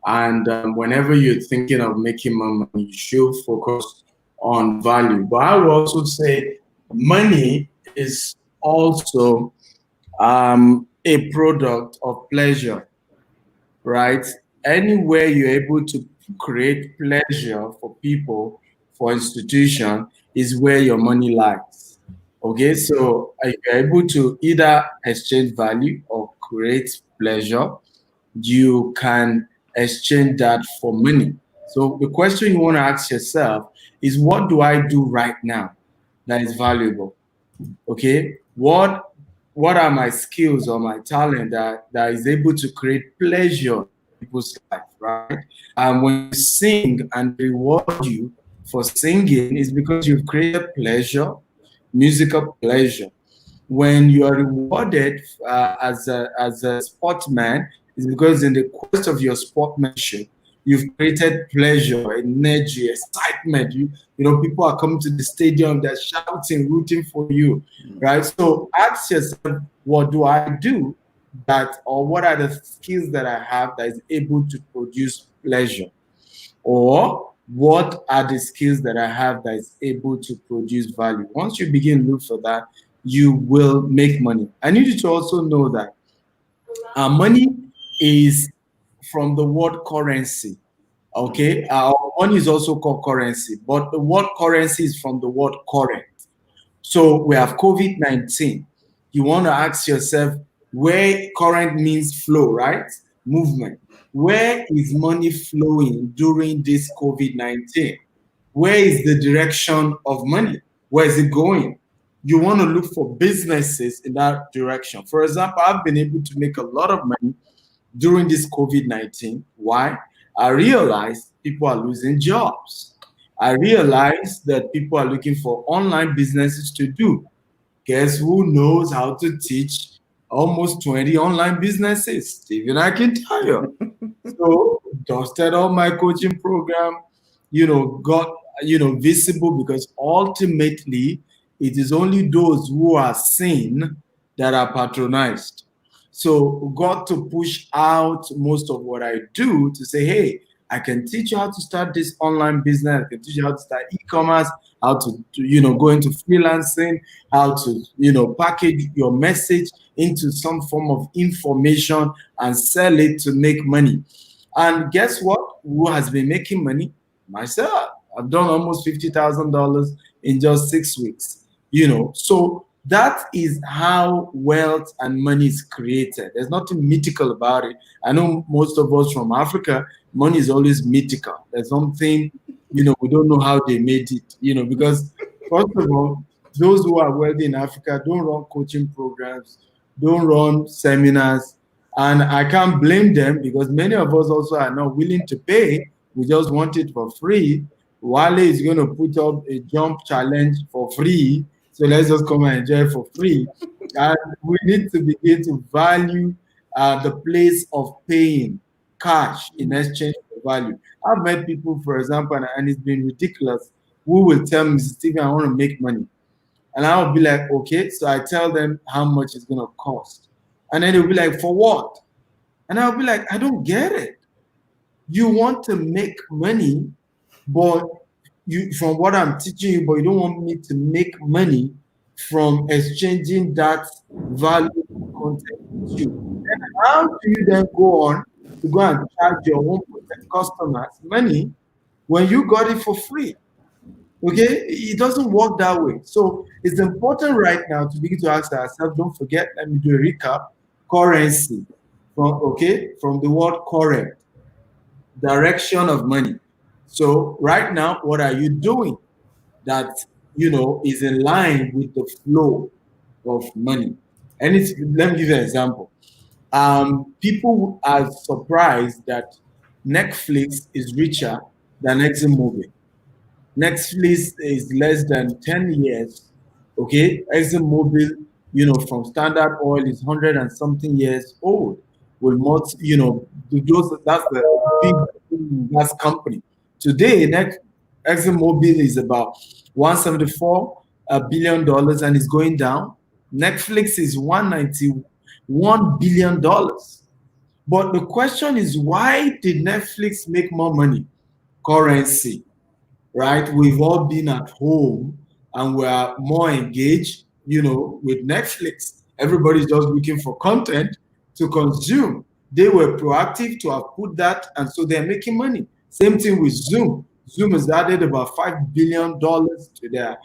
And whenever you're thinking of making more money, you should focus on value. But I will also say money is also a product of pleasure, right? Anywhere you're able to create pleasure for people, for institution, is where your money lies. Okay, so if you're able to either exchange value or create pleasure, you can exchange that for money. So the question you want to ask yourself is, what do I do right now that is valuable? Okay, what are my skills or my talent that is able to create pleasure in people's life, right? When you sing and they reward you for singing, is because you've created pleasure, musical pleasure. When you are rewarded as a sportsman, is because in the quest of your sportsmanship, you've created pleasure, energy, excitement. You know, people are coming to the stadium, they're shouting, rooting for you, right? So ask yourself, what do I do that, or what are the skills that I have that is able to produce pleasure? Or what are the skills that I have that is able to produce value? Once you begin to look for that, you will make money. I need you to also know that money is from the word currency. Okay, money is also called currency, but the word currency is from the word current. So we have COVID-19. You want to ask yourself where current means flow, right? Movement. Where is money flowing during this COVID-19? Where is the direction of money? Where is it going? You want to look for businesses in that direction. For example, I've been able to make a lot of money during this COVID-19. Why? I realized people are losing jobs. I realized that people are looking for online businesses to do. Guess who knows how to teach almost 20 online businesses? Stephen Akintayo. So dusted all my coaching program, got visible, because ultimately it is only those who are seen that are patronized. So got to push out most of what I do to say, hey, I can teach you how to start this online business. I can teach you how to start e-commerce, how to go into freelancing, how to, package your message into some form of information and sell it to make money. And guess what? Who has been making money? Myself. I've done almost $50,000 in just 6 weeks. So that is how wealth and money is created. There's nothing mythical about it. I know most of us from Africa, money is always mythical. There's something, we don't know how they made it, because first of all, those who are wealthy in Africa don't run coaching programs, don't run seminars, and I can't blame them, because many of us also are not willing to pay. We just want it for free. Wale is going to put up a jump challenge for free. So let's just come and enjoy it for free. And we need to begin to value the place of paying cash in exchange for value. I've met people, for example, and it's been ridiculous, who will tell me, Stephen, I want to make money. And I'll be like, okay. So I tell them how much it's going to cost. And then they'll be like, for what? And I'll be like, I don't get it. You want to make money, but from what I'm teaching you, but you don't want me to make money from exchanging that valuable content with you. Then how do you then go on to go and charge your own customers money when you got it for free? Okay, it doesn't work that way. So it's important right now to begin to ask ourselves, don't forget, let me do a recap, currency, from the word correct, direction of money. So right now, what are you doing that is in line with the flow of money? And let me give you an example. People are surprised that Netflix is richer than ExxonMobil. Netflix is less than 10 years. Okay, ExxonMobil, from Standard Oil is 100 and something years old. Will not, that's the big gas company. Today, ExxonMobil is about $174 billion and is going down. Netflix is $191 billion. But the question is, why did Netflix make more money? Currency, right? We've all been at home and we're more engaged, with Netflix. Everybody's just looking for content to consume. They were proactive to have put that, and so they're making money. Same thing with Zoom. Zoom has added about $5 billion to their,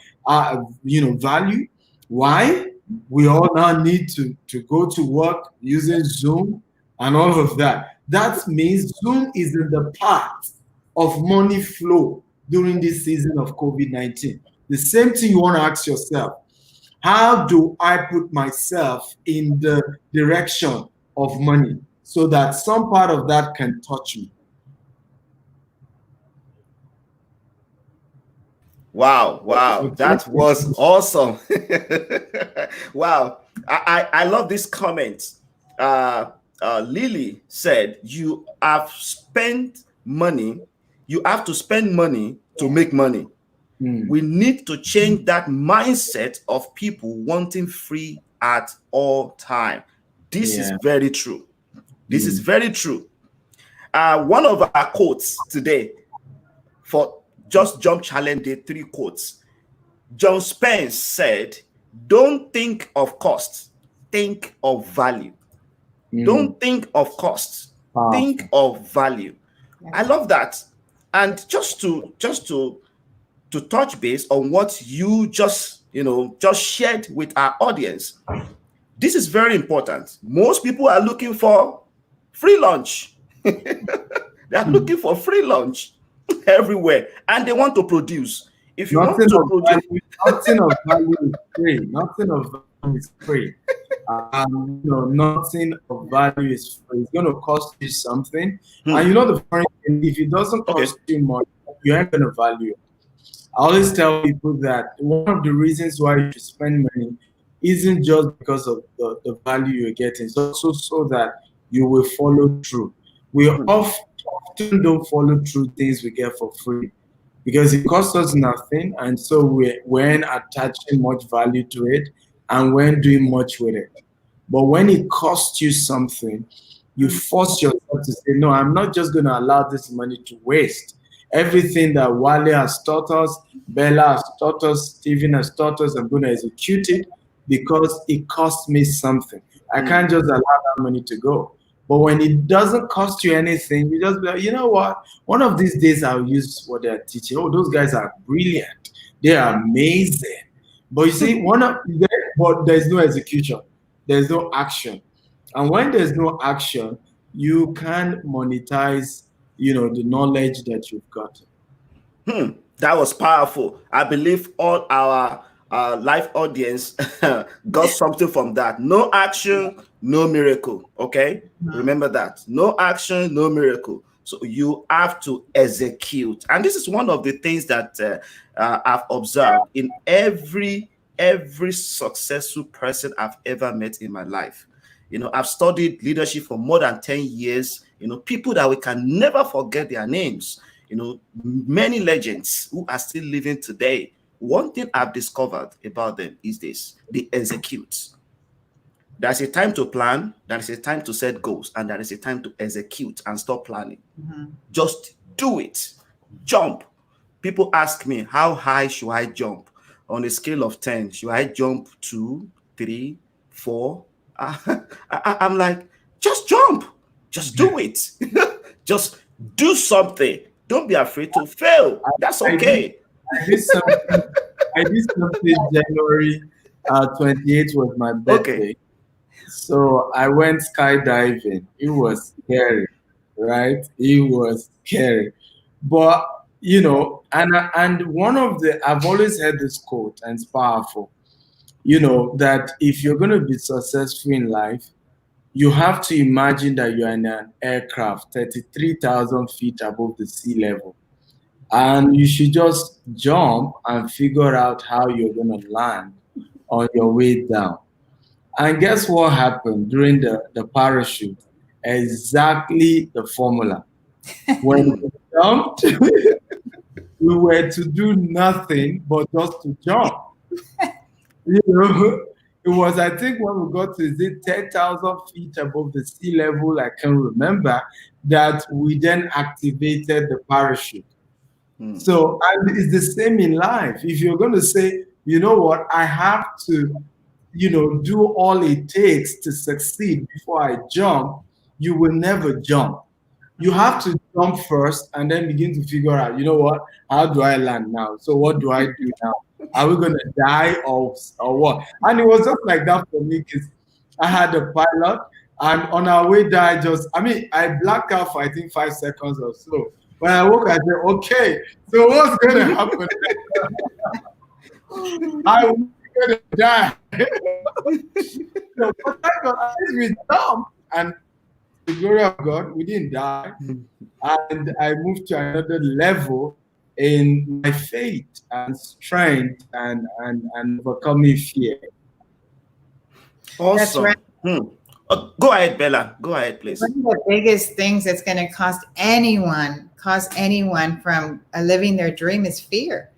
value. Why? We all now need to go to work using Zoom and all of that. That means Zoom is in the path of money flow during this season of COVID-19. The same thing you want to ask yourself. How do I put myself in the direction of money so that some part of that can touch me?
Wow, wow, that was awesome. Wow, I love this comment. Lily said, "You have spent money. You have to spend money to make money." We need to change that mindset of people wanting free at all time. This is very true. This is very true. One of our quotes today for Just Jump Challenge Day 3 quotes. John Spence said, "Don't think of cost, think of value." Don't think of cost, think of value. Yeah. I love that. And just to touch base on what you just shared with our audience, this is very important. Most people are looking for free lunch. They are looking for free lunch everywhere, and they want to produce. If you
nothing
want to
produce, nothing of value is free. Nothing of value is free. Nothing of value is free. It's going to cost you something. And the funny thing, if it doesn't cost you much, you ain't going to value it. I always tell people that one of the reasons why you should spend money isn't just because of the value you're getting. It's also so that you will follow through. We often don't follow through things we get for free because it costs us nothing, and so we're attaching much value to it and we're doing much with it. But when it costs you something, you force yourself to say, no, I'm not just going to allow this money to waste. Everything that Wale has taught us, Bella has taught us, Stephen has taught us, I'm going to execute it because it costs me something. I can't just allow that money to go. But when it doesn't cost you anything, you just be like, you know what? One of these days I'll use what they're teaching. Oh, those guys are brilliant. They are amazing. But you see, but there's no execution. There's no action. And when there's no action, you can't monetize, the knowledge that you've got.
That was powerful. I believe all our live audience got something from that. No action, no miracle. Okay? Remember that. No action, no miracle. So you have to execute. And this is one of the things that I've observed in every successful person I've ever met in my life. I've studied leadership for more than 10 years. People that we can never forget their names. Many legends who are still living today. One thing I've discovered about them is this: they execute. There's a time to plan, there's a time to set goals, and there is a time to execute and stop planning. Just do it. Jump. People ask me, how high should I jump? On a scale of 10, should I jump 2, 3, 4? I'm like, just jump. Just do it. Just do something. Don't be afraid to fail. That's okay.
I did something January 28th was my birthday. Okay. So I went skydiving. It was scary, right? It was scary. But, and one of I've always heard this quote, and it's powerful, that if you're going to be successful in life, you have to imagine that you're in an aircraft 33,000 feet above the sea level. And you should just jump and figure out how you're going to land on your way down. And guess what happened during the parachute? Exactly the formula. When you jumped, we were to do nothing but just to jump. You know, it was, I think, when we got to, is it 10,000 feet above the sea level, I can remember, that we then activated the parachute. So, and it's the same in life. If you're going to say, you know what, I have to, do all it takes to succeed before I jump, you will never jump. You have to jump first and then begin to figure out, you know what, how do I land now? So what do I do now? Are we going to die or what? And it was just like that for me because I had a pilot, and on our way there, I blacked out for I think 5 seconds or so. When I woke, I said, okay, so what's going to happen? I'm going to die. So, but thank God, at least we jumped, and the glory of God, we didn't die. And I moved to another level in my faith and strength and overcoming fear.
Awesome.
That's right.
Go ahead, Bella. Go ahead, please.
One of the biggest things that's going to cost anyone from living their dream is fear.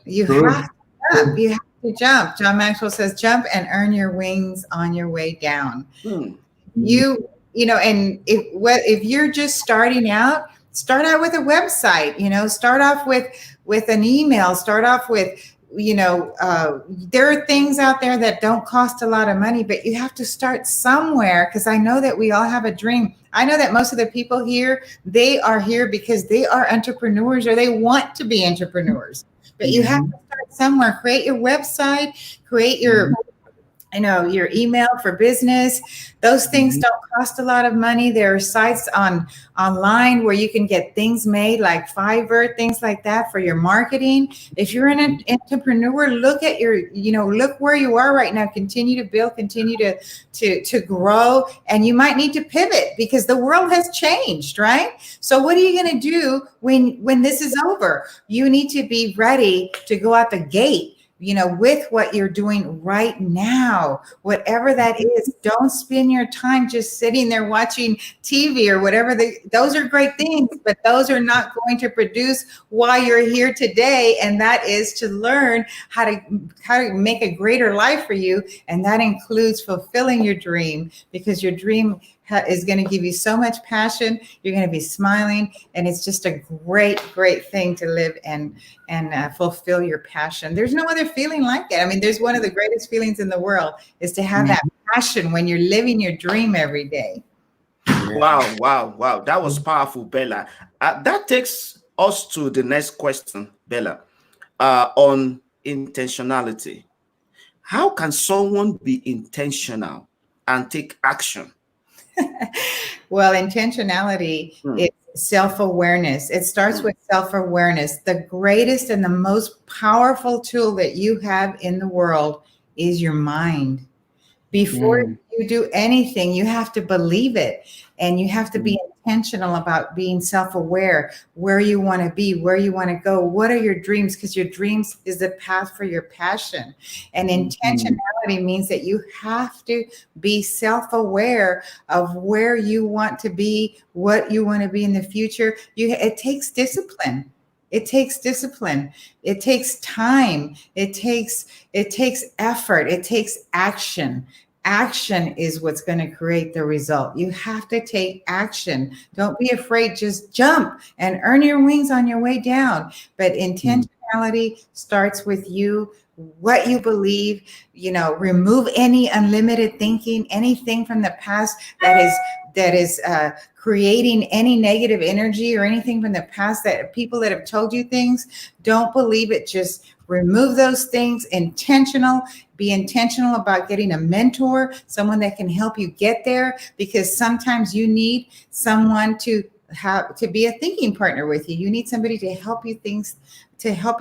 You have to jump. You have to jump. John Maxwell says, jump and earn your wings on your way down. And if you're just starting out, start out with a website, start off with an email, start off with, there are things out there that don't cost a lot of money, but you have to start somewhere, because I know that we all have a dream. I know that most of the people here, they are here because they are entrepreneurs or they want to be entrepreneurs, but you have to start somewhere. Create your website, create your your email for business. Those things don't cost a lot of money. There are sites online where you can get things made, like Fiverr, things like that, for your marketing. If you're an entrepreneur, look at look where you are right now. Continue to build, continue to grow, and you might need to pivot because the world has changed, right? So what are you going to do when this is over? You need to be ready to go out the gate, with what you're doing right now, whatever that is. Don't spend your time just sitting there watching TV or whatever. Those are great things, but those are not going to produce why you're here today. And that is to learn how to make a greater life for you. And that includes fulfilling your dream, because your dream is going to give you so much passion. You're going to be smiling, and it's just a great, great thing to live and fulfill your passion. There's no other feeling like it. I mean, there's one of the greatest feelings in the world is to have that passion when you're living your dream every day.
Wow. That was powerful, Bella. That takes us to the next question, Bella, on intentionality. How can someone be intentional and take action?
Well, intentionality is self-awareness. It starts with self-awareness. The greatest and the most powerful tool that you have in the world is your mind. Before you do anything, you have to believe it, and you have to be intentional about being self-aware, where you want to be, where you want to go, what are your dreams, because your dreams is the path for your passion. And intentionality means that you have to be self-aware of where you want to be, what you want to be in the future. It takes discipline. It takes discipline. It takes time. It takes effort. It takes action. Action is what's going to create the result. You have to take action. Don't be afraid. Just jump and earn your wings on your way down. But intentionality starts with you, what you believe, remove any unlimited thinking, anything from the past that is creating any negative energy or anything from the past, that people that have told you things, don't believe it. Just remove those things. Be intentional about getting a mentor, someone that can help you get there, because sometimes you need someone to be a thinking partner with you. You need somebody to help you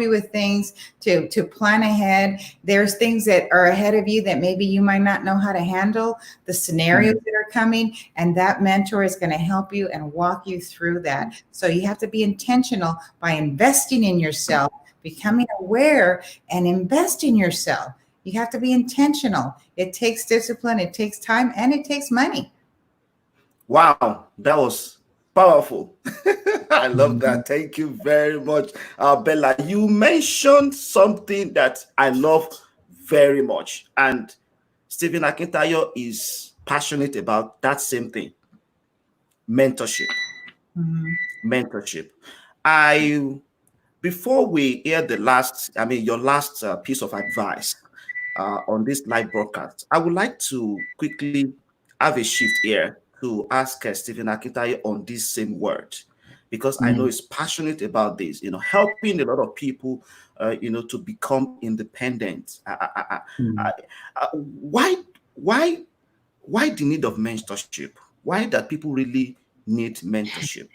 with things, to plan ahead. There's things that are ahead of you that maybe you might not know how to handle, the scenarios that are coming, and that mentor is going to help you and walk you through that. So you have to be intentional by investing in yourself, becoming aware, and invest in yourself. You have to be intentional. It takes discipline, it takes time, and it takes money.
Wow, that was Powerful. I love that. Thank you very much, Bella. You mentioned something that I love very much, and Stephen Akintayo is passionate about that same thing: mentorship.
Mhm.
Mentorship. I Before we hear your last piece of advice on this live broadcast, I would like to quickly have a shift here to ask Stephen Akintayo on this same word, because I know
Mm.
he's passionate about this, helping a lot of people, to become independent.
Mm.
Why, why the need of mentorship? Why that people really need mentorship?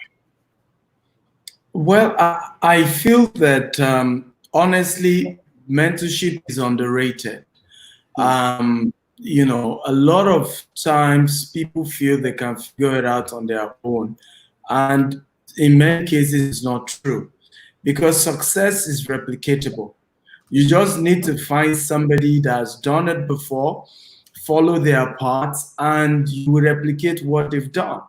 Well, I feel that honestly, mentorship is underrated.
Hmm.
A lot of times people feel they can figure it out on their own. And in many cases, it's not true because success is replicatable. You just need to find somebody that's done it before, follow their paths, and you will replicate what they've done.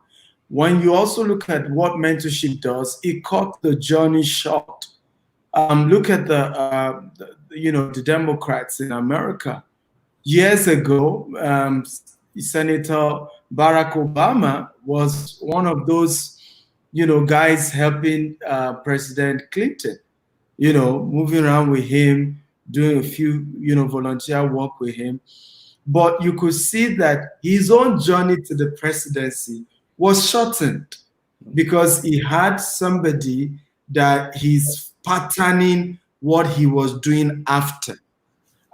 When you also look at what mentorship does, it cuts the journey short. Look at the Democrats in America. Years ago, Senator Barack Obama was one of those, guys helping President Clinton, moving around with him, doing a few, volunteer work with him. But you could see that his own journey to the presidency was shortened because he had somebody that he's patterning what he was doing after.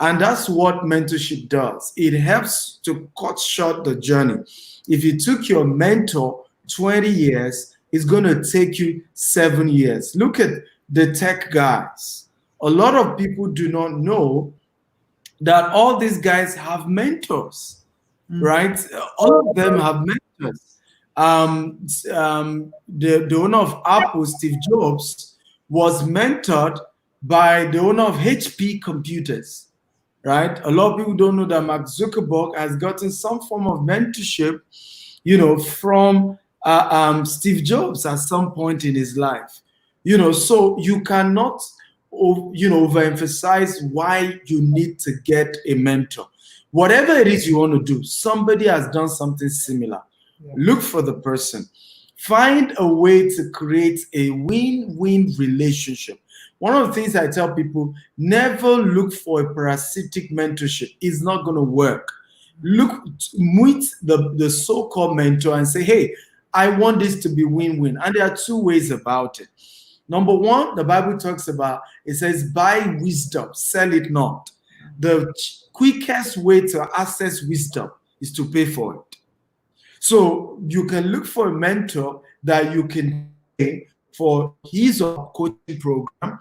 And that's what mentorship does. It helps to cut short the journey. If you took your mentor 20 years, it's going to take you 7 years. Look at the tech guys. A lot of people do not know that all these guys have mentors,
Mhm.
right? All of them have mentors. The owner of Apple, Steve Jobs, was mentored by the owner of HP Computers, right? A lot of people don't know that Mark Zuckerberg has gotten some form of mentorship, from Steve Jobs at some point in his life. So you cannot, overemphasize why you need to get a mentor. Whatever it is you want to do, somebody has done something similar. Look
Yes.
for the person. Find a way to create a win-win relationship. One of the things I tell people, never look for a parasitic mentorship. It's not going to work. Look, meet the so-called mentor and say, hey, I want this to be win-win. And there are two ways about it. Number one, the Bible talks about, it says, buy wisdom, sell it not. The quickest way to access wisdom is to pay for it. So you can look for a mentor that you can pay for his or her coaching program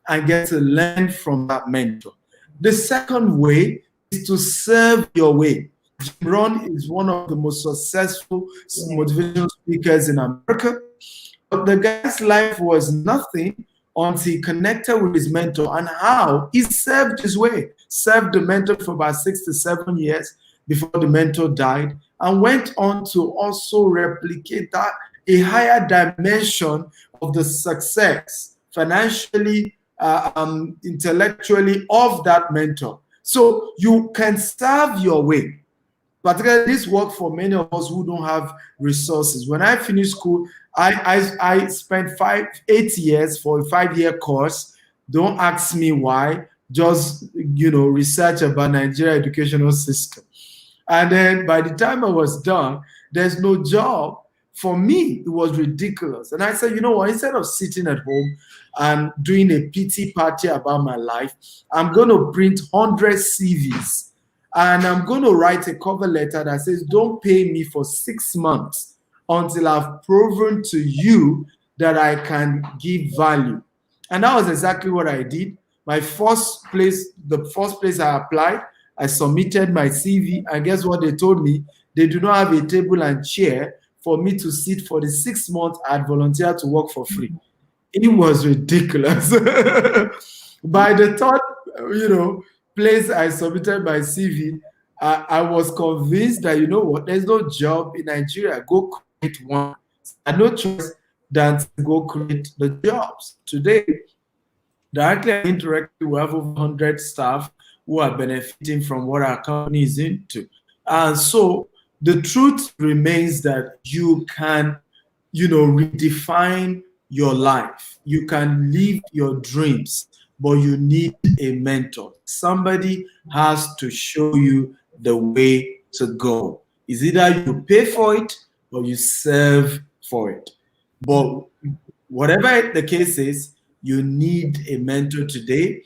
and get to learn from that mentor. The second way is to serve your way. Jim Rohn is one of the most successful
Yes.
motivational speakers in America. But the guy's life was nothing until he connected with his mentor and how he served his way, served the mentor for about 6 to 7 years before the mentor died, and went on to also replicate that a higher dimension of the success financially, intellectually of that mentor. So you can serve your way. Particularly, this work for many of us who don't have resources. When I finished school, I spent 8 years for a 5 year course. Don't ask me why. Just research about Nigeria educational system. And then by the time I was done, there's no job. For me, it was ridiculous. And I said, you know what? Instead of sitting at home and doing a pity party about my life, I'm going to print 100 CVs and I'm going to write a cover letter that says, don't pay me for 6 months until I've proven to you that I can give value. And that was exactly what I did. The first place I applied, I submitted my CV, and guess what they told me? They do not have a table and chair for me to sit for the 6 months I had volunteered to work for free. It was ridiculous. By the third, place I submitted my CV, I was convinced that, there's no job in Nigeria. Go create one. had no choice than to go create the jobs. Today, directly and indirectly, we have over 100 staff who are benefiting from what our company is into. And so the truth remains that you can, redefine your life. You can live your dreams, but you need a mentor. Somebody has to show you the way to go. Is either you pay for it or you serve for it. But whatever the case is, you need a mentor today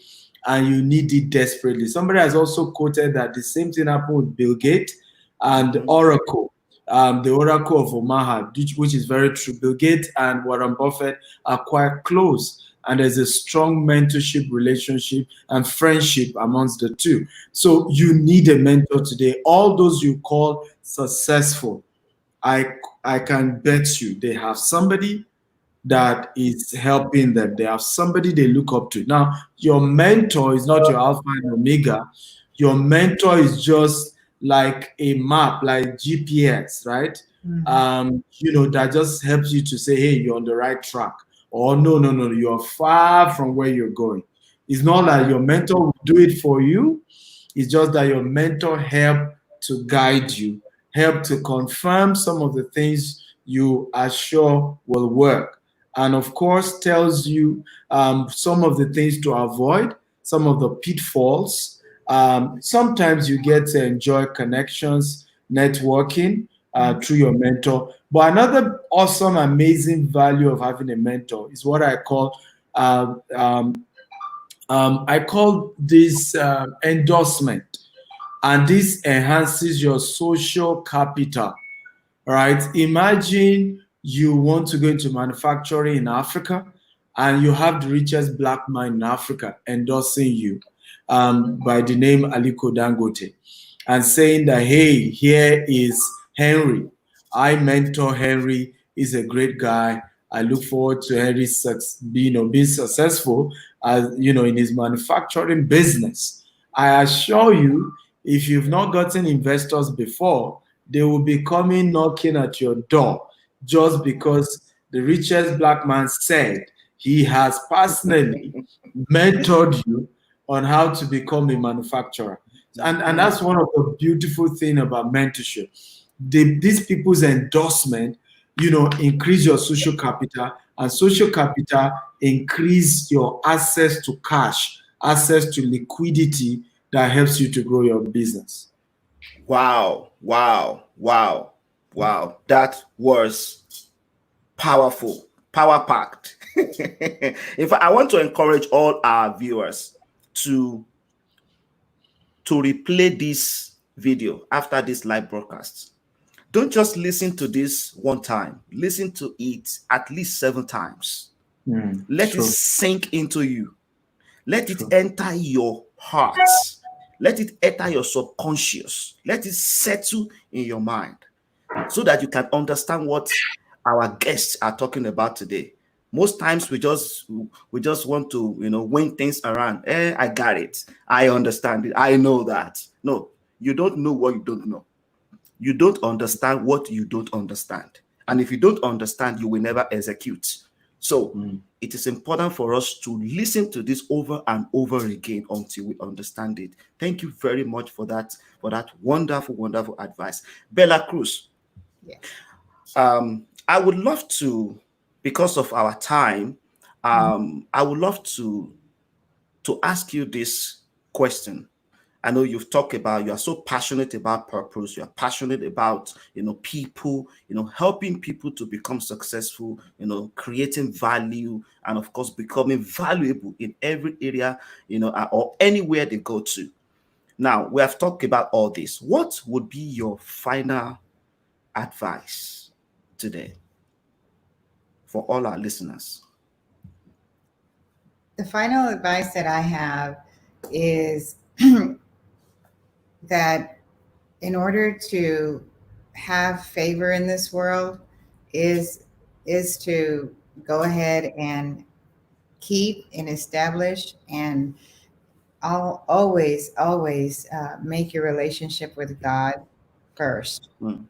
and you need it desperately. Somebody has also quoted that the same thing happened with Bill Gates and Oracle, the Oracle of Omaha, which is very true. Bill Gates and Warren Buffett are quite close, and there's a strong mentorship relationship and friendship amongst the two. So you need a mentor today. All those you call successful, I I can bet you they have somebody that is helping them. They have somebody they look up to. Now, your mentor is not your alpha and omega. Your mentor is just like a map, like GPS, right? That just helps you to say, hey, you're on the right track. Or no, no, no, you're far from where you're going. It's not like your mentor will do it for you. It's just that your mentor help to guide you, help to confirm some of the things you are sure will work, and of course tells you some of the things to avoid, some of the pitfalls. Sometimes you get to enjoy connections, networking through your mentor. But another awesome, amazing value of having a mentor is what um, um, I call this endorsement, and this enhances your social capital. Right? Imagine you want to go into manufacturing in Africa and you have the richest black man in Africa endorsing you by the name Aliko Dangote and saying that, hey, here is Henry. I mentor Henry. He's a great guy. I look forward to Henry being successful in his manufacturing business. I assure you, if you've not gotten investors before, they will be coming knocking at your door just because the richest black man said he has personally mentored you on how to become a manufacturer. And that's one of the beautiful thing about mentorship. These people's endorsement, increase your social capital, and social capital increase your access to cash, access to liquidity that helps you to grow your business.
Wow, wow, wow, wow. That was powerful, power packed. In fact, I want to encourage all our viewers to replay this video after this live broadcast. Don't just listen to this one time. Listen to it at least 7 times. Let it
True.
sink into you. Let it
True.
enter your heart. Let it enter your subconscious. Let it settle in your mind so that you can understand what our guests are talking about today. Most times we just want to win things around. I got it. I understand it. I know that. No, you don't know what you don't know. You don't understand what you don't understand. And if you don't understand, you will never execute. So it is important for us to listen to this over and over again until we understand it. Thank you very much for that wonderful, wonderful advice. Bella Cruz,
Yeah.
I would love to, because of our time, I would love to ask you this question. I know you've talked about, you are so passionate about purpose, you are passionate about people, helping people to become successful, creating value, and of course becoming valuable in every area, or anywhere they go to. Now we have talked about all this. What would be your final advice today for all our listeners?
The final advice that I have is that in order to have favor in this world is to go ahead and keep and establish and always make your relationship with God first,
Mm,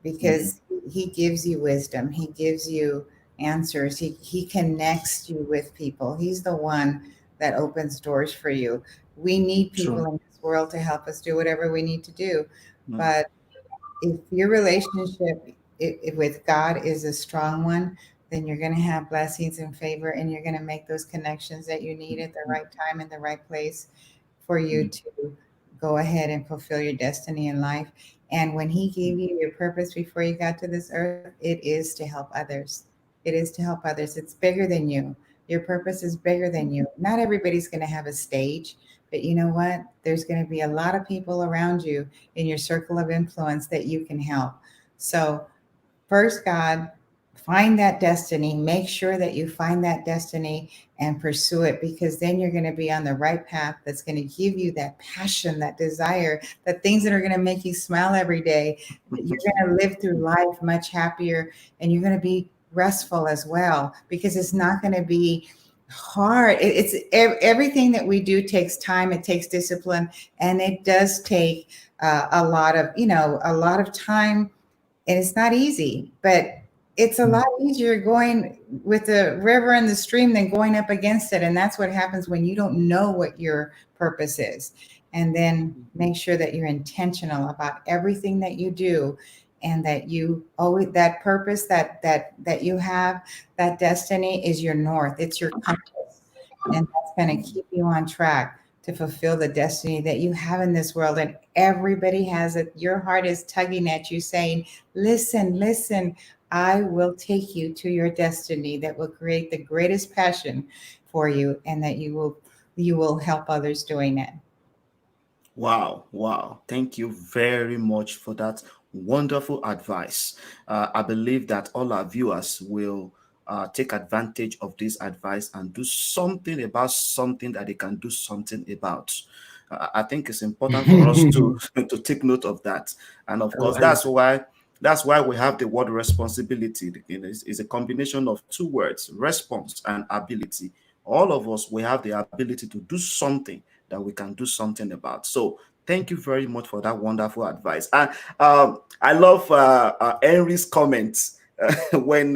because he gives you wisdom. He gives you answers. He connects you with people. He's the one that opens doors for you. We need people
True.
in this world to help us do whatever we need to do.
Mm,
But if your relationship with God is a strong one, then you're going to have blessings and favor, and you're going to make those connections that you need at the
mm,
right time in the right place for you
mm,
to go ahead and fulfill your destiny in life. And when He
mm,
gave you your purpose before you got to this earth, it is to help others. It is to help others. It's bigger than you. Your purpose is bigger than you. Not everybody's going to have a stage, but you know what? There's going to be a lot of people around you in your circle of influence that you can help. So, first, God, find that destiny. Make sure that you find that destiny and pursue it, because then you're going to be on the right path that's going to give you that passion, that desire, the things that are going to make you smile every day. You're going to live through life much happier, and you're going to be restful as well, because it's not going to be hard. Everything that we do takes time, it takes discipline, and it does take a lot of, a lot of time, and it's not easy, but it's a lot easier going with the river and the stream than going up against it. And that's what happens when you don't know what your purpose is. And then make sure that you're intentional about everything that you do, and that you always, that purpose that you have, that destiny is your north, it's your compass, and that's going to keep you on track to fulfill the destiny that you have in this world. And everybody has it. Your heart is tugging at you, saying, listen, listen, I will take you to your destiny that will create the greatest passion for you, and that you will help others doing it.
Wow, wow. Thank you very much for that wonderful advice. I believe that all our viewers will take advantage of this advice and do something about something that they can do something about. I think it's important for us to to take note of that. And of
I
course,
like
that's why we have the word responsibility. It's a combination of two words, response and ability. All of us, we have the ability to do something that we can do something about. So thank you very much for that wonderful advice. And I love Henry's comments. When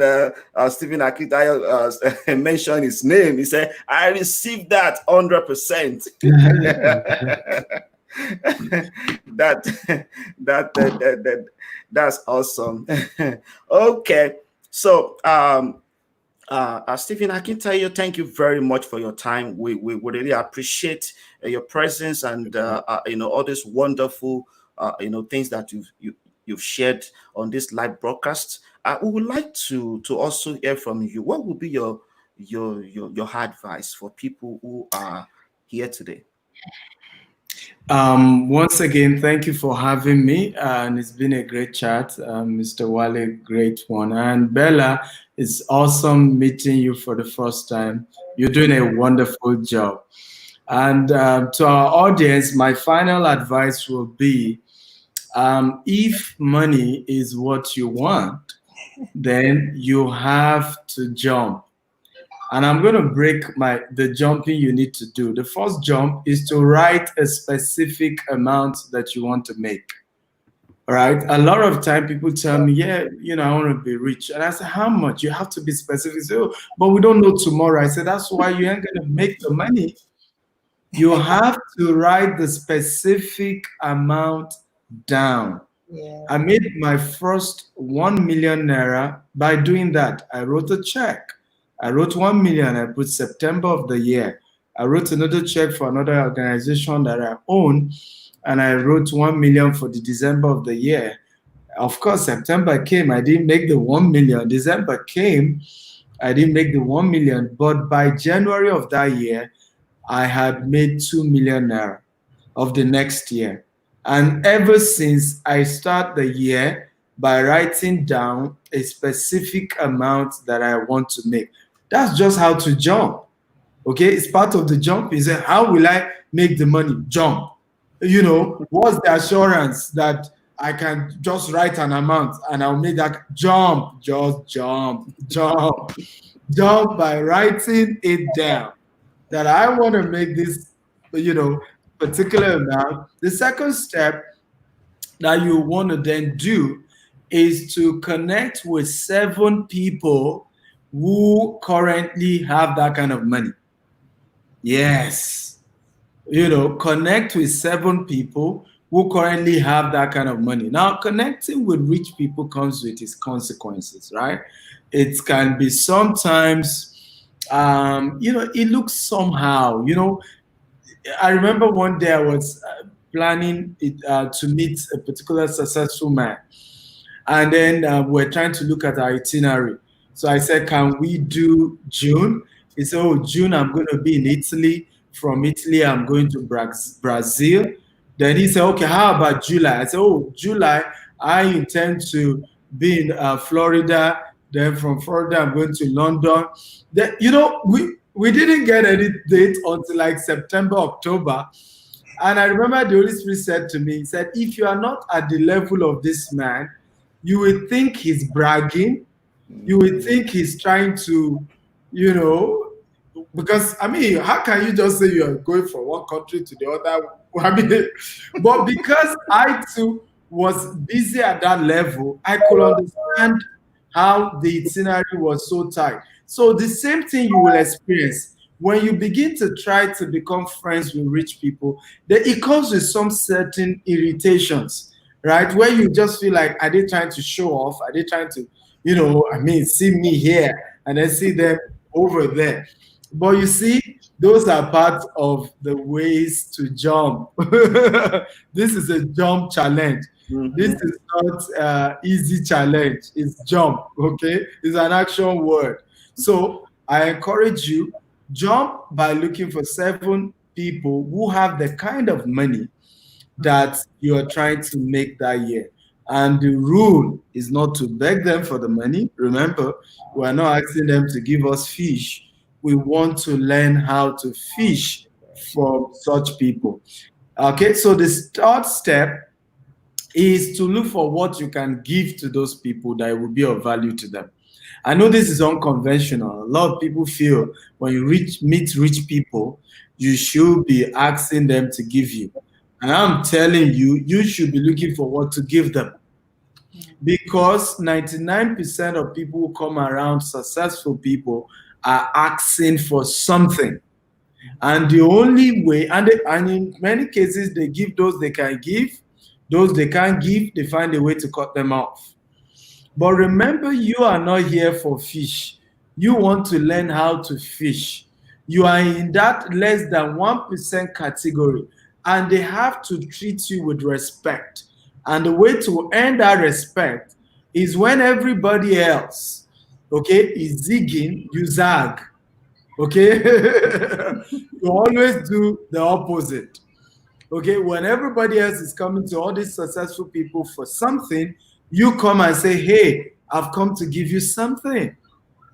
Stephen Akintayo mentioned his name, he said, "I received that 100%." that, that's awesome. Okay, so Stephen Akintayo, thank you very much for your time. We really appreciate your presence and all these wonderful things that you've shared on this live broadcast. We would like to also hear from you. What would be your advice for people who are here today?
Once again, thank you for having me, and it's been a great chat, Mr. Wale, great one, and Bella, it's awesome meeting you for the first time. You're doing a wonderful job. And to our audience, my final advice will be, if money is what you want, then you have to jump. And I'm going to break the jumping you need to do. The first jump is to write a specific amount that you want to make. All right. A lot of time people tell me, yeah, I want to be rich. And I say, how much? You have to be specific. So, but we don't know tomorrow. I said, that's why you ain't going to make the money. You have to write the specific amount down.
Yeah.
I made my first 1 million naira by doing that. I wrote a check. I wrote 1 million. I put September of the year. I wrote another check for another organization that I own, and I wrote 1 million for the December of the year. Of course, September came. I didn't make the 1 million. December came. I didn't make the 1 million. But by January of that year, I had made 2 million naira of the next year. And ever since, I start the year by writing down a specific amount that I want to make. That's just how to jump. Okay, it's part of the jump. Is how will I make the money? Jump. What's the assurance that I can just write an amount and I'll make that jump? Just jump, jump, jump by writing it down. That I want to make this, particular amount. The second step that you want to then do is to connect with 7 people who currently have that kind of money. Yes. Connect with 7 people who currently have that kind of money. Now, connecting with rich people comes with its consequences, right? It can be sometimes, it looks somehow. I remember one day I was planning to meet a particular successful man. And then we're trying to look at our itinerary. So I said, can we do June? He said, oh, June, I'm going to be in Italy. From Italy, I'm going to Brazil. Then he said, okay, how about July? I said, oh, July, I intend to be in Florida. Then from Florida, I'm going to London. Then, we didn't get any date until like September, October. And I remember the Holy Spirit said to me, he said, if you are not at the level of this man, you would think he's bragging. You would think he's trying to, because, I mean, how can you just say you're going from one country to the other? I mean, but because I too was busy at that level, I could understand how the itinerary was so tight. So the same thing you will experience when you begin to try to become friends with rich people, it comes with some certain irritations, right? Where you just feel like, are they trying to show off? Are they trying to, see me here and then see them over there? But you see, those are part of the ways to jump. This is a jump challenge. Mm-hmm. This is not easy challenge. It's jump, okay? It's an action word. So I encourage you, jump by looking for 7 people who have the kind of money that you are trying to make that year. And the rule is not to beg them for the money. Remember, we are not asking them to give us fish. We want to learn how to fish from such people. Okay, so the third step is to look for what you can give to those people that will be of value to them. I know this is unconventional. A lot of people feel when you meet rich people, you should be asking them to give you. And I'm telling you, you should be looking for what to give them. Because 99% of people who come around successful people are asking for something. And the only way, and in many cases, they give those they can give. Those they can't give, they find a way to cut them off. But remember, you are not here for fish. You want to learn how to fish. You are in that less than 1% category, and they have to treat you with respect. And the way to earn that respect is when everybody else, okay, is zigging, you zag. Okay? You always do the opposite. Okay, when everybody else is coming to all these successful people for something, you come and say, hey, I've come to give you something.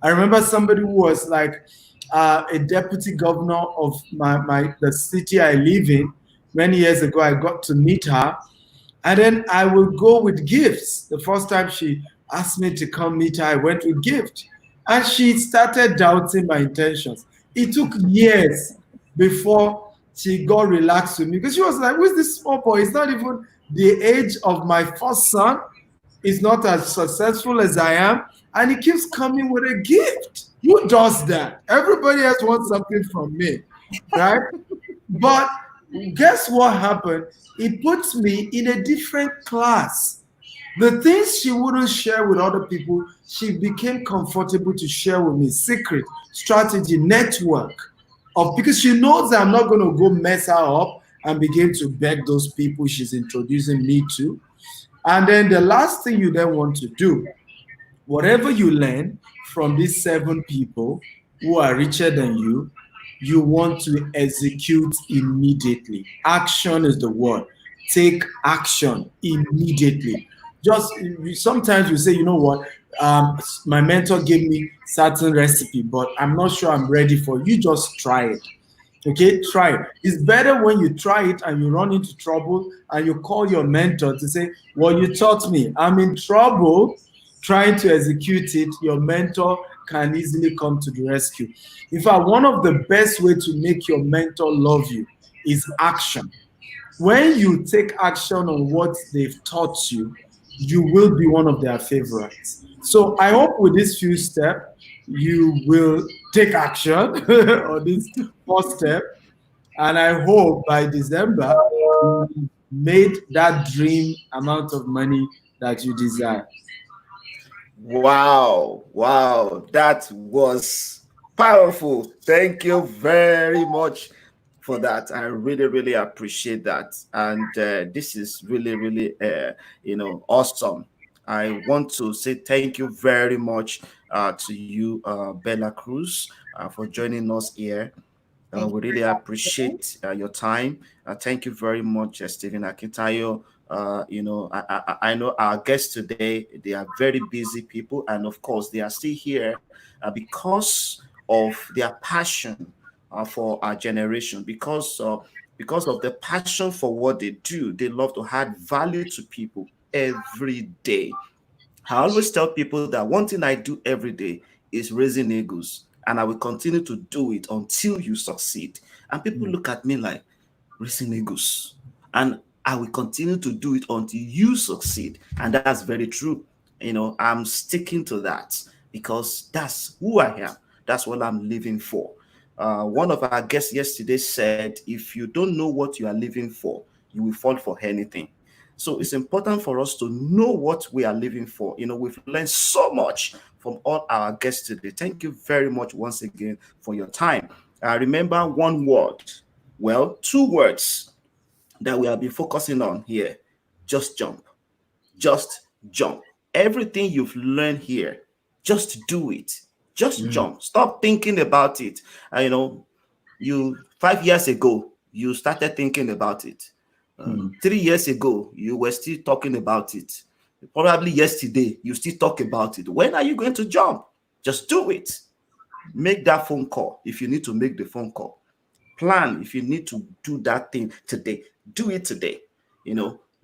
I remember somebody who was like a deputy governor of the city I live in. Many years ago, I got to meet her. And then I would go with gifts. The first time she asked me to come meet her, I went with gift. And she started doubting my intentions. It took years before she got relaxed with me, because she was like, who's this small boy? It's not even the age of my first son. He's not as successful as I am. And he keeps coming with a gift. Who does that? Everybody else wants something from me, right? But guess what happened? It puts me in a different class. The things she wouldn't share with other people, she became comfortable to share with me. Secret, strategy, network. Because she knows that I'm not going to go mess her up and begin to beg those people she's introducing me to. And then the last thing you then want to do, whatever you learn from these 7 people who are richer than you, you want to execute immediately. Action is the word. Take action immediately. Just sometimes you say, you know what, my mentor gave me certain recipe, but I'm not sure I'm ready for it. You just try it. Okay, try it. It's better when you try it and you run into trouble and you call your mentor to say, well, you taught me. I'm in trouble trying to execute it. Your mentor can easily come to the rescue. In fact, one of the best ways to make your mentor love you is action. When you take action on what they've taught you, you will be one of their favorites. So I hope with this few steps, you will take action on this first step. And I hope by December, you made that dream amount of money that you desire.
Wow, wow, that was powerful. Thank you very much for that. I really, really appreciate that. And this is really, really, awesome. I want to say thank you very much to you, Bella Cruz, for joining us here.
Thank
We
you
really
for having me.
appreciate your time. Thank you very much, Stephen Akintayo. I know our guests today, they are very busy people, and of course, they are still here because of their passion for our generation, because of the passion for what they do. They love to add value to people every day. I always tell people that one thing I do every day is raising egos, and I will continue to do it until you succeed. And people
Mm,
look at me like, raising egos, and I will continue to do it until you succeed. And that's very true. I'm sticking to that because that's who I am. That's what I'm living for. One of our guests yesterday said, if you don't know what you are living for, you will fall for anything. So it's important for us to know what we are living for. We've learned so much from all our guests today. Thank you very much once again for your time. Remember one word, well, two words that we have been focusing on here: just jump. Just jump. Everything you've learned here, just do it. Just
mm,
jump. Stop thinking about it. You 5 years ago, you started thinking about it.
mm,
3 years ago, you were still talking about it. Probably yesterday, you still talk about it. When are you going to jump? Just do it. Make that phone call if you need to make the phone call. Plan if you need to do that thing today. Do it today.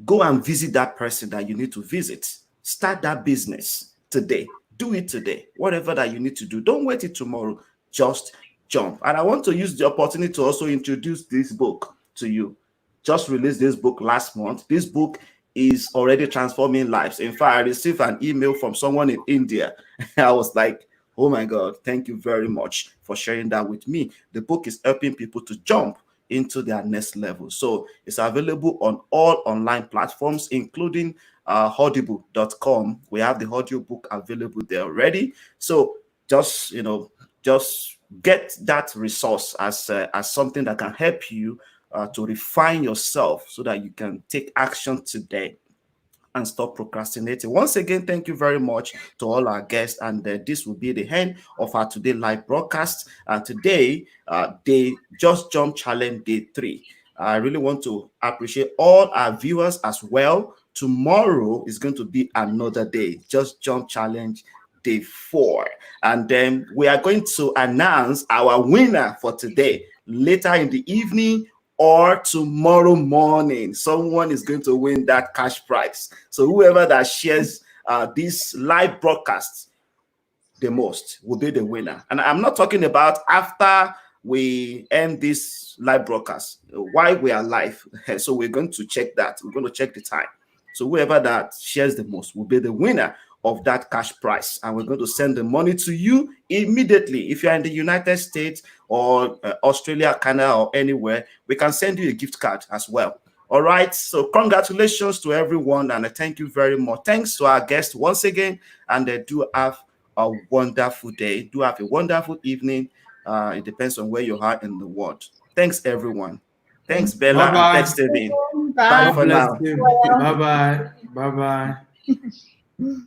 Go and visit that person that you need to visit. Start that business today. Do it today. Whatever that you need to do, don't wait till tomorrow. Just jump. And I want to use the opportunity to also introduce this book to you. Just released this book last month. This book is already transforming lives. In fact, I received an email from someone in India. I was like, oh my God, thank you very much for sharing that with me. The book is helping people to jump into their next level. So it's available on all online platforms, including audible.com. We have the audio book available there already. So just, just get that resource as something that can help you to refine yourself so that you can take action today and stop procrastinating. Once again, thank you very much to all our guests. And this will be the end of our today live broadcast. Today, day Just Jump Challenge Day 3. I really want to appreciate all our viewers as well. Tomorrow is going to be another day. Just Jump Challenge Day 4. And then we are going to announce our winner for today later in the evening or tomorrow morning. Someone is going to win that cash prize. So whoever that shares this live broadcast the most will be the winner. And I'm not talking about after we end this live broadcast, why we are live. So we're going to check that. We're going to check the time. So whoever that shares the most will be the winner of that cash prize. And we're going to send the money to you immediately. If you're in the United States or Australia, Canada, or anywhere, we can send you a gift card as well. All right. So congratulations to everyone. And thank you very much. Thanks to our guests once again. And they do have a wonderful day. Do have a wonderful evening. It depends on where you are in the world. Thanks, everyone.
Thank
Thanks, Bella,
bye
and
bye.
thanks, Steven.
you.
Bye
Bye.
God
for
bless
now.
you. Bye bye. Bye bye.